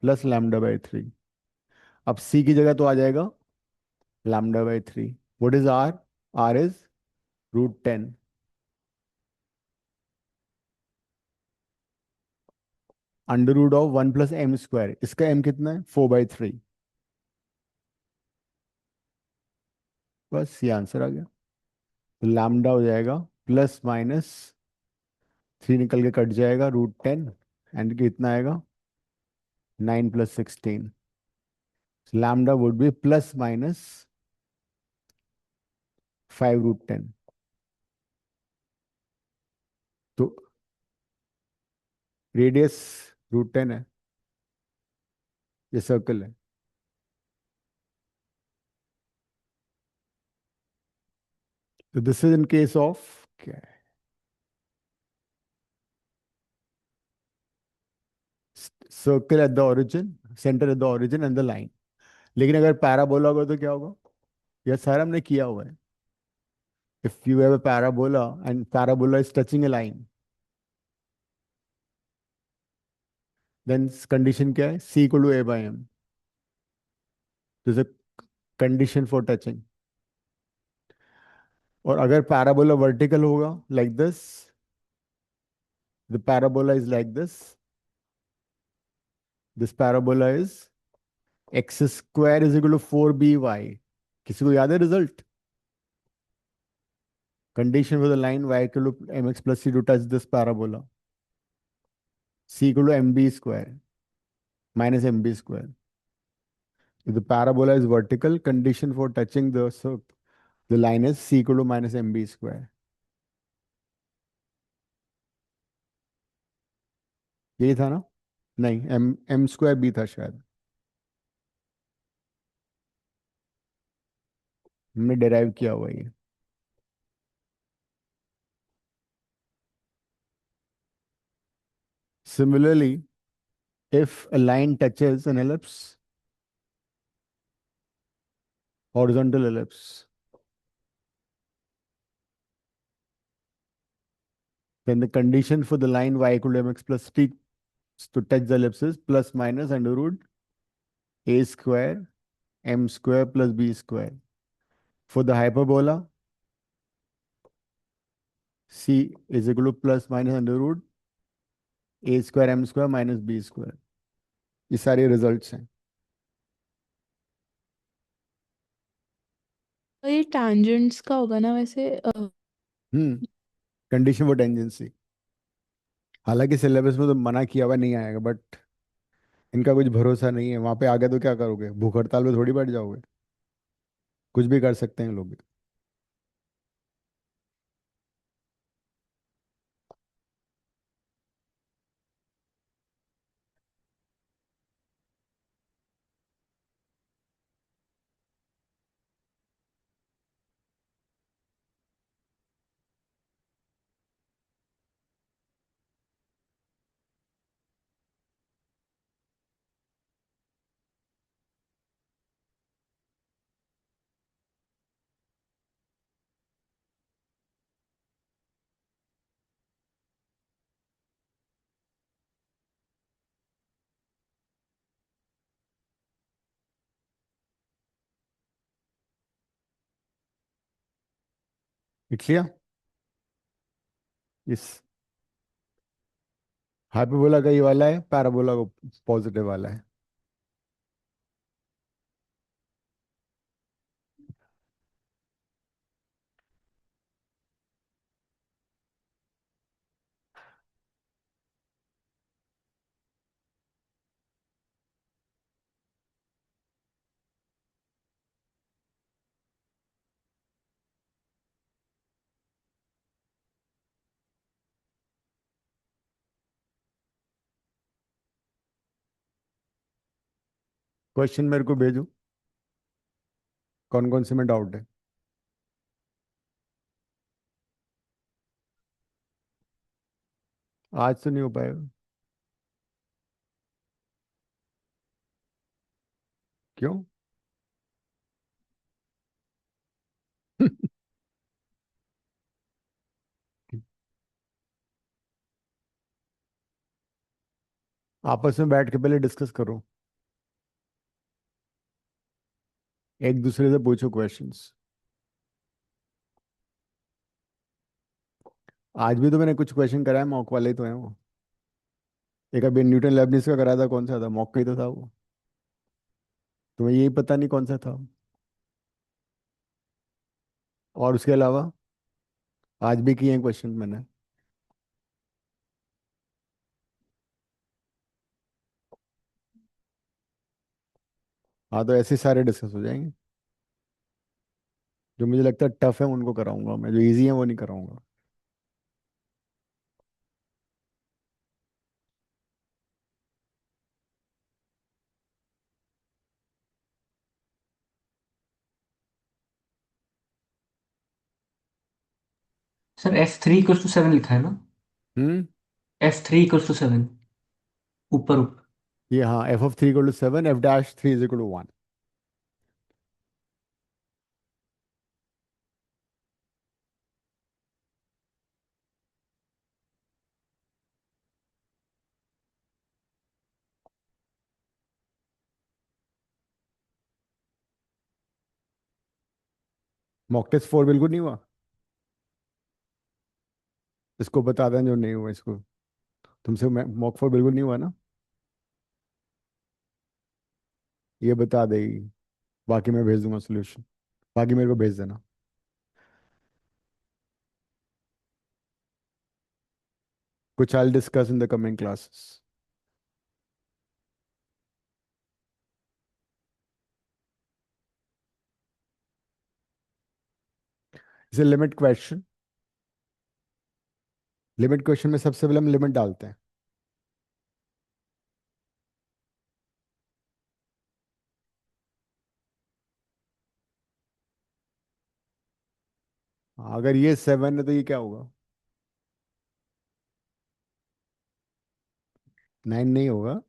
प्लस लैम्डा/3। अब c की जगह तो आ जाएगा लैम्डा/3। What is r? r is √10। √1 + m², इसका m कितना है, 4/3। बस ये आंसर आ गया। तो लैम्डा हो जाएगा प्लस माइनस 3 निकल के कट जाएगा √10, एंड कितना आएगा 9 + 16। Lambda would be plus minus 5√10। तो रेडियस √10 है, ये सर्कल है। तो this is in case of क्या है, circle at the origin, centre at the origin and the line. लेकिन अगर पैराबोला होगा तो क्या होगा, यह सारा हमने किया हुआ है। If you have a parabola and parabola is touching a line, then condition क्या है, c equal to a/m। This is condition for touching. और अगर पैराबोला वर्टिकल होगा like this, the parabola is like this parabola is x² is equal to 4by। किसी को याद है result? Condition for the line y equal to mx plus c to touch this parabola, c equal to mb² minus mb²। If the parabola is vertical, condition for touching the line is c equal to minus mb²। यही था ना? नहीं, m² b था शायद, हमने derive किया हुआ ये। Similarly, if a line touches an ellipse, horizontal ellipse, then the condition for the line y equal to mx plus t to touch the ellipse is plus minus under root a² m² plus b²। For the hyperbola, c is equal to plus minus under root a² m² minus b²। ये सारे results हैं। और ये tangents का होगा ना वैसे condition for tangency. हालांकि सिलेबस में तो मना किया हुआ नहीं आएगा, बट इनका कुछ भरोसा नहीं है। वहां पे आगे तो क्या करोगे, भूख हड़ताल में थोड़ी बैठ जाओगे, कुछ भी कर सकते हैं लोग। लिख लिया? इस हाइपरबोला का ये वाला है, पैराबोला को पॉजिटिव वाला है। क्वेश्चन मेरे को भेजो, कौन कौन से में डाउट है। आज तो नहीं हो पाएगा। क्यों? आपस में बैठ के पहले डिस्कस करो, एक दूसरे से पूछो क्वेश्चंस। आज भी तो मैंने कुछ क्वेश्चन कराया, मॉक वाले ही तो हैं वो। एक अभी न्यूटन लेबनिज का कराया था, कौन सा था? मॉक का ही तो था वो। तुम्हें यही पता नहीं कौन सा था? और उसके अलावा आज भी किए हैं क्वेश्चन मैंने। हाँ, तो ऐसे सारे डिस्कस हो जाएंगे। जो मुझे लगता है टफ है उनको कराऊंगा मैं, जो इजी है वो नहीं कराऊंगा। सर F3 = 7 लिखा है ना? हम्म। F3 = 7, ऊपर ऊपर। ये हाँ, f(3)=7, f'(3)=1। मॉक टेस्ट 4 बिल्कुल नहीं हुआ? इसको बता दें जो नहीं हुआ इसको। तुमसे मॉक 4 बिल्कुल नहीं हुआ ना? ये बता देगी, बाकी मैं भेज दूंगा सोल्यूशन। बाकी मेरे को भेज देना। कुछ I discuss in the coming classes. इसे लिमिट क्वेश्चन। लिमिट क्वेश्चन में सबसे पहले हम लिमिट डालते हैं। अगर ये 7 है तो ये क्या होगा? 9 नहीं होगा।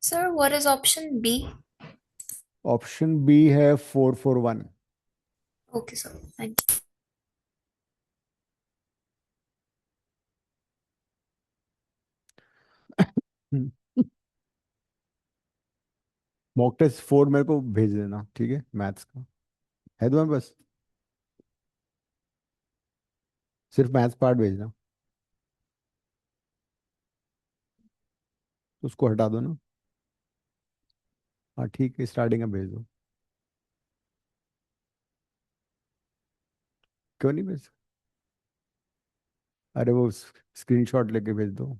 Sir, what is option B? Option B है 4 4 1। Okay, sir. Thank you. Mock test 4 मेरे को भेज देना, ठीक है? मैथ्स का है तुम्हारे पास? सिर्फ मैथ्स पार्ट भेजना, तो उसको हटा दो ना। हाँ ठीक है, स्टार्टिंग में भेज दो। क्यों नहीं भेज? अरे वो स्क्रीनशॉट लेके भेज दो।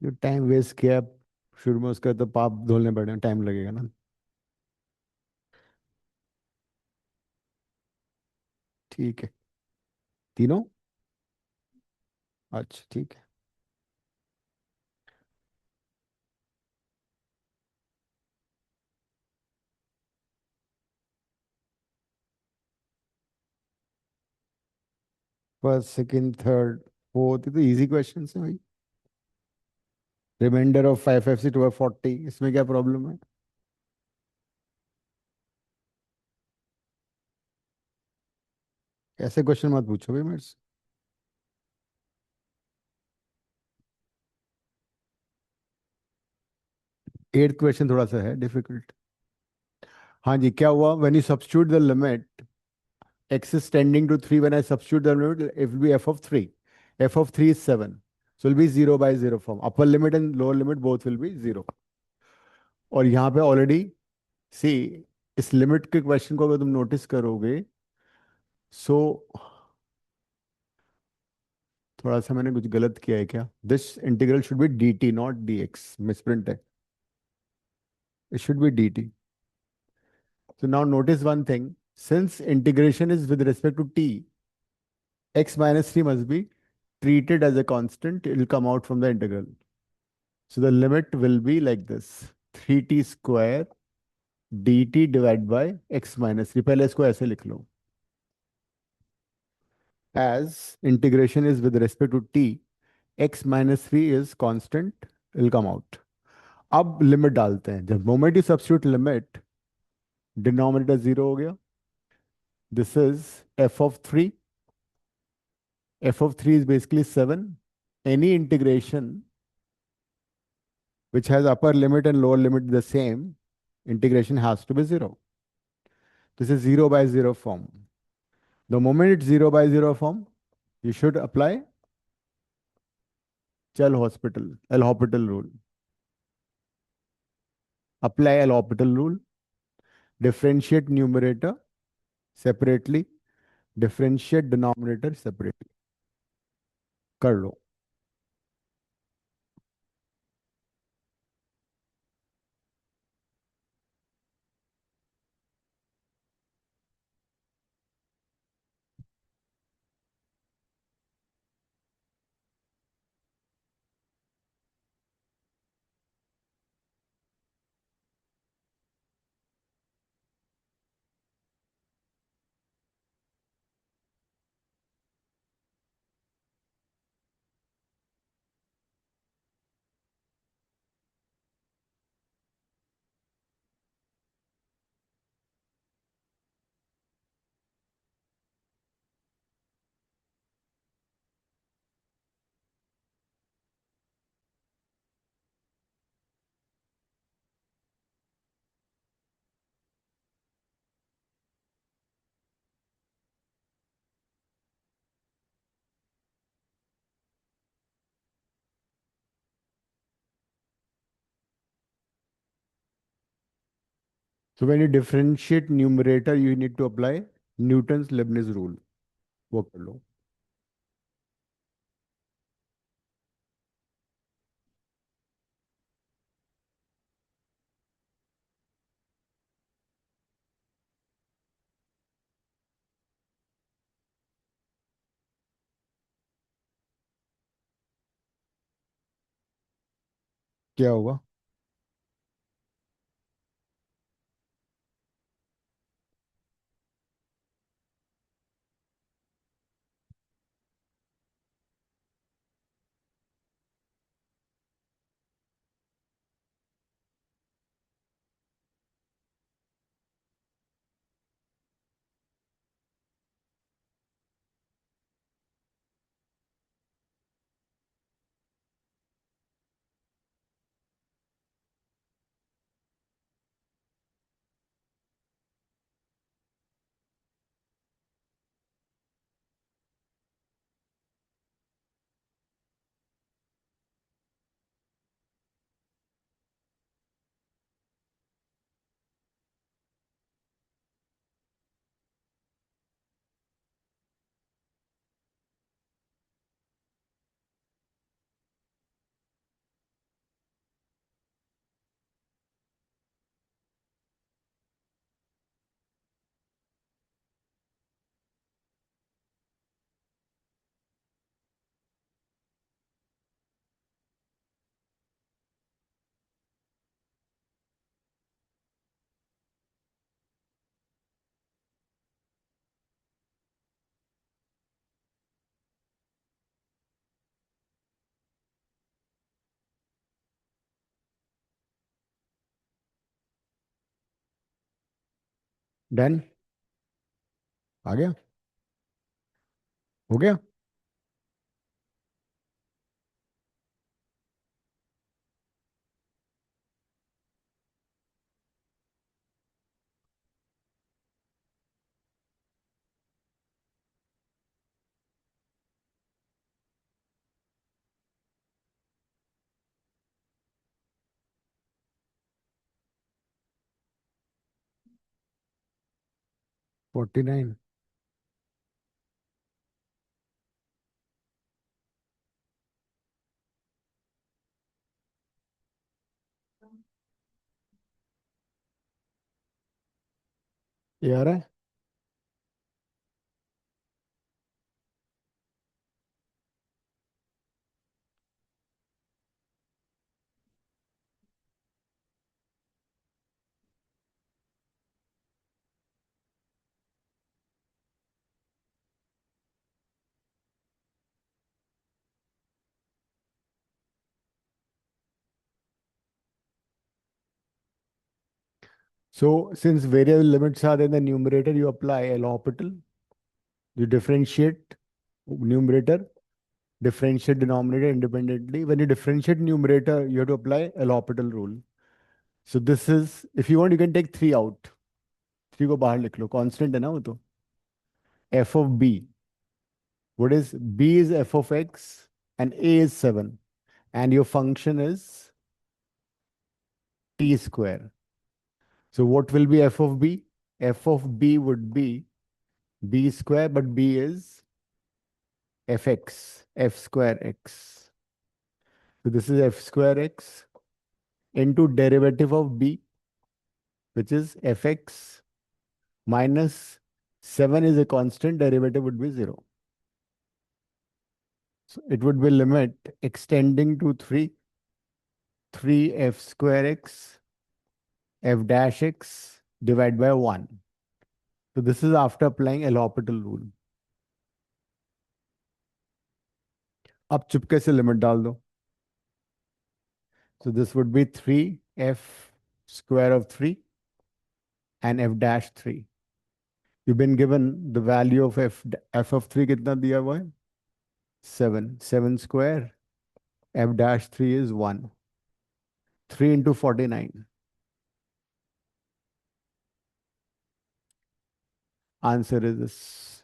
जो टाइम वेस्ट किया शुरू में, उसका तो पाप धोने पड़े, टाइम लगेगा ना। ठीक है। तीनों? अच्छा ठीक है। फर्स्ट सेकंड थर्ड फोर्थ, ये तो इजी क्वेश्चन है भाई। रिमाइंडर ऑफ 5 5 से 12 40, इसमें क्या प्रॉब्लम है? ऐसे क्वेश्चन मत पूछो भाई मेरे से। 8th क्वेश्चन थोड़ा सा है डिफिकल्ट। हाँ जी, क्या हुआ? When you substitute the limit x is tending to 3, when I substitute the limit, it will be f(3). f(3) is 7, so it will be 0 by 0 form. Upper limit and lower limit both will be 0. और यहाँ पे already सी, इस limit के question को अगर तुम notice करोगे सो थोड़ा सा मैंने कुछ गलत किया है क्या? This integral should be d t not d x, misprint है. It should be d t. So now notice one thing. Since integration is with respect to t, x minus 3 must be treated as a constant. It will come out from the integral. So the limit will be like this. 3t square dt divided by x minus 3. पहले इसको ऐसे लिख लो. As integration is with respect to t, x minus 3 is constant. It will come out. अब limit डालते हैं. जब moment you substitute limit, denominator 0 हो गया. This is f of 3. F of 3 is basically 7. Any integration which has upper limit and lower limit the same, integration has to be 0. This is 0 by 0 form. The moment it's 0 by 0 form, you should apply L'Hopital rule. Apply L'Hopital rule. Differentiate numerator separately. Differentiate denominator separately. कर लो. So when you differentiate numerator, you need to apply Newton's Leibniz rule. वो कर लो. क्या होगा? Done. आ गया? हो गया? $49. ये आ रहा है? So since variable limits are in the numerator, you apply L'Hopital. You differentiate numerator, differentiate denominator independently. When you differentiate numerator, you have to apply L'Hopital rule. So this is, if you want, you can take 3 out. 3 को बाहर लिख लो, constant है ना वो तो. F of B. What is B is f of x and A is 7. And your function is t square. So what will be f of B? F of B would be B square, but B is fx, f square x. So this is f square x into derivative of B, which is fx minus 7 is a constant, derivative would be 0. So it would be limit extending to 3 f square x f dash x divided by 1. So this is after applying L'Hopital rule. अब चुपके से limit डाल दो. So this would be 3f square of 3 and f dash 3. You've been given the value of f of 3 कितना दिया हुआ है? 7. 7 square f dash 3 is 1. 3 into 49. Answer is this.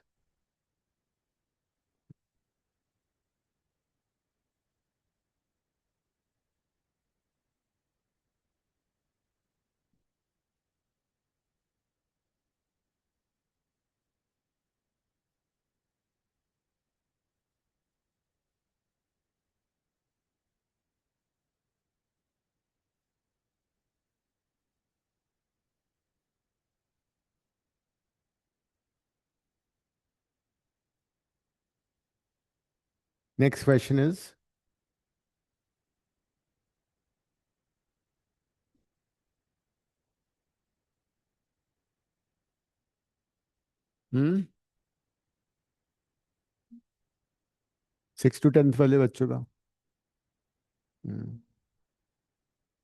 Next question is, hmm? 6 to 10th वाले बच्चों का. Hmm.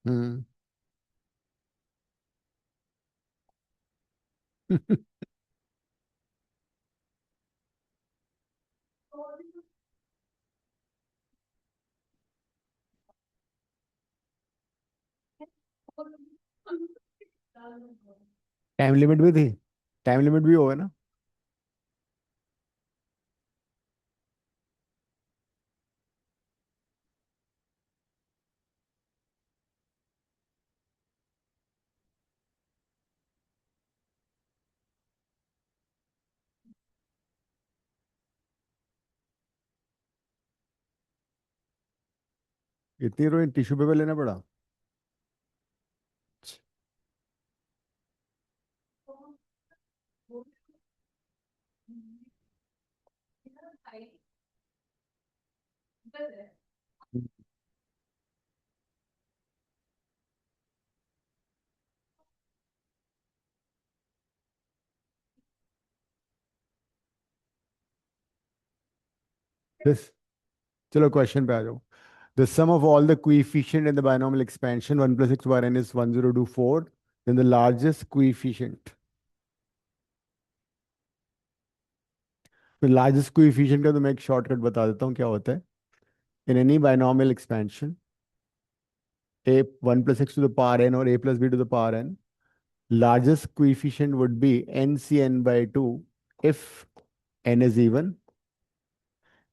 Hmm. Time limit भी थी. Time limit भी होगा ना. इतनी रोई टिश्यू पेपर लेना पड़ा. This, चलो क्वेश्चन पे आ जाओ. The sum of all the coefficient in the binomial expansion 1 plus x bar n is 1024. Then the largest coefficient. The largest coefficient का तो मैं एक शॉर्टकट बता देता हूँ क्या होता है. In any binomial expansion, a 1 plus x to the power n or a plus b to the power n, largest coefficient would be ncn by 2 if n is even.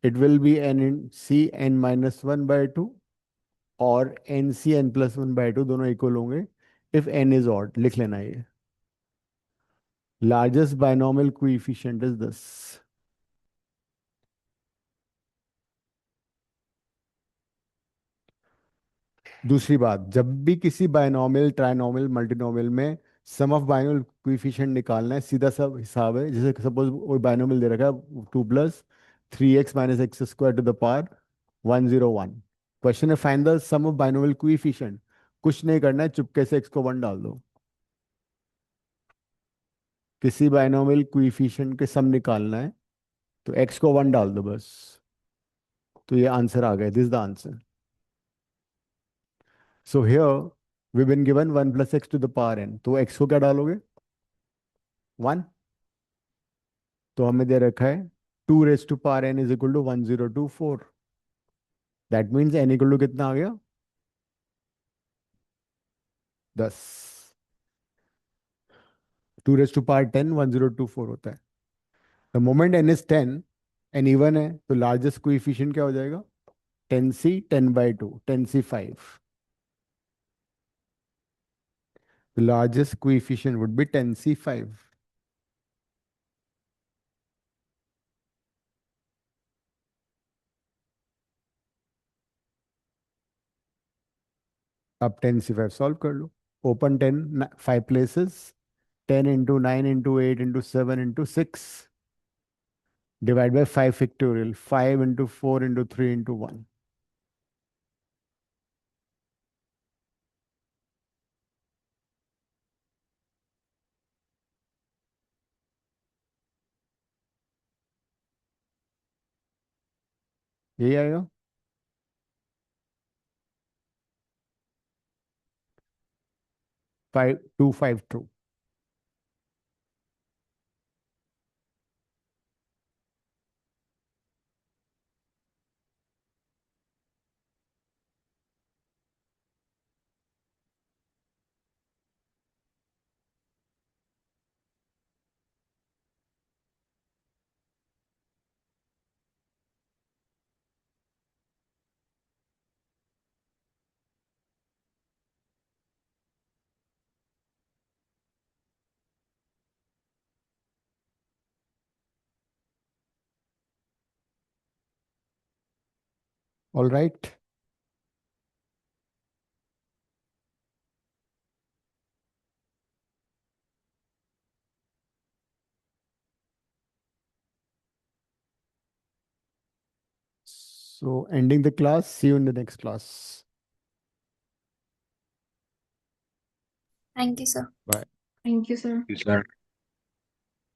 It will be n in cn minus 1 by 2 और ncn plus 1 by 2 दोनों equal होंगे if n is odd. लिख लेना ये. Largest binomial coefficient is this. दूसरी बात, जब भी किसी बायनोमियल ट्राइनोमियल मल्टीनोमियल में सम ऑफ बाइनोमियल कोएफिशिएंट निकालना है, सीधा सा हिसाब है। जैसे सपोज कोई बाइनोमियल दे रखा है 2 + 3x - x² to the power 101। Question है find the sum of binomial coefficient. कुछ नहीं करना है, चुपके से x को 1 डाल दो। किसी बाइनोमियल कोएफिशिएंट के सम निकालना है तो x को 1 डाल दो बस। तो ये आंसर आ गया, this is the answer. So here we been given 1 + x to the power n, तो x को क्या डालोगे? 1। तो हमें दे रखा है 2 raised to power n is equal to 1024। That means n equal to कितना आ गया? 10। 2 raised to power 10 1024 होता है। The moment n is 10 n even है तो लार्जेस्ट कोएफिशिएंट क्या हो जाएगा? 10c 10/2 10c 5। The largest coefficient would be 10c 5। अब 10c 5 सॉल्व कर लो। Open 10 5 places, 10 into 9 into 8 into 7 into 6 divide by 5 factorial, 5 into 4 into 3 into 1। यही आएगा। 5252। All right. So ending the class, see you in the next class. Thank you, sir. Thank you, sir. Yes, sir.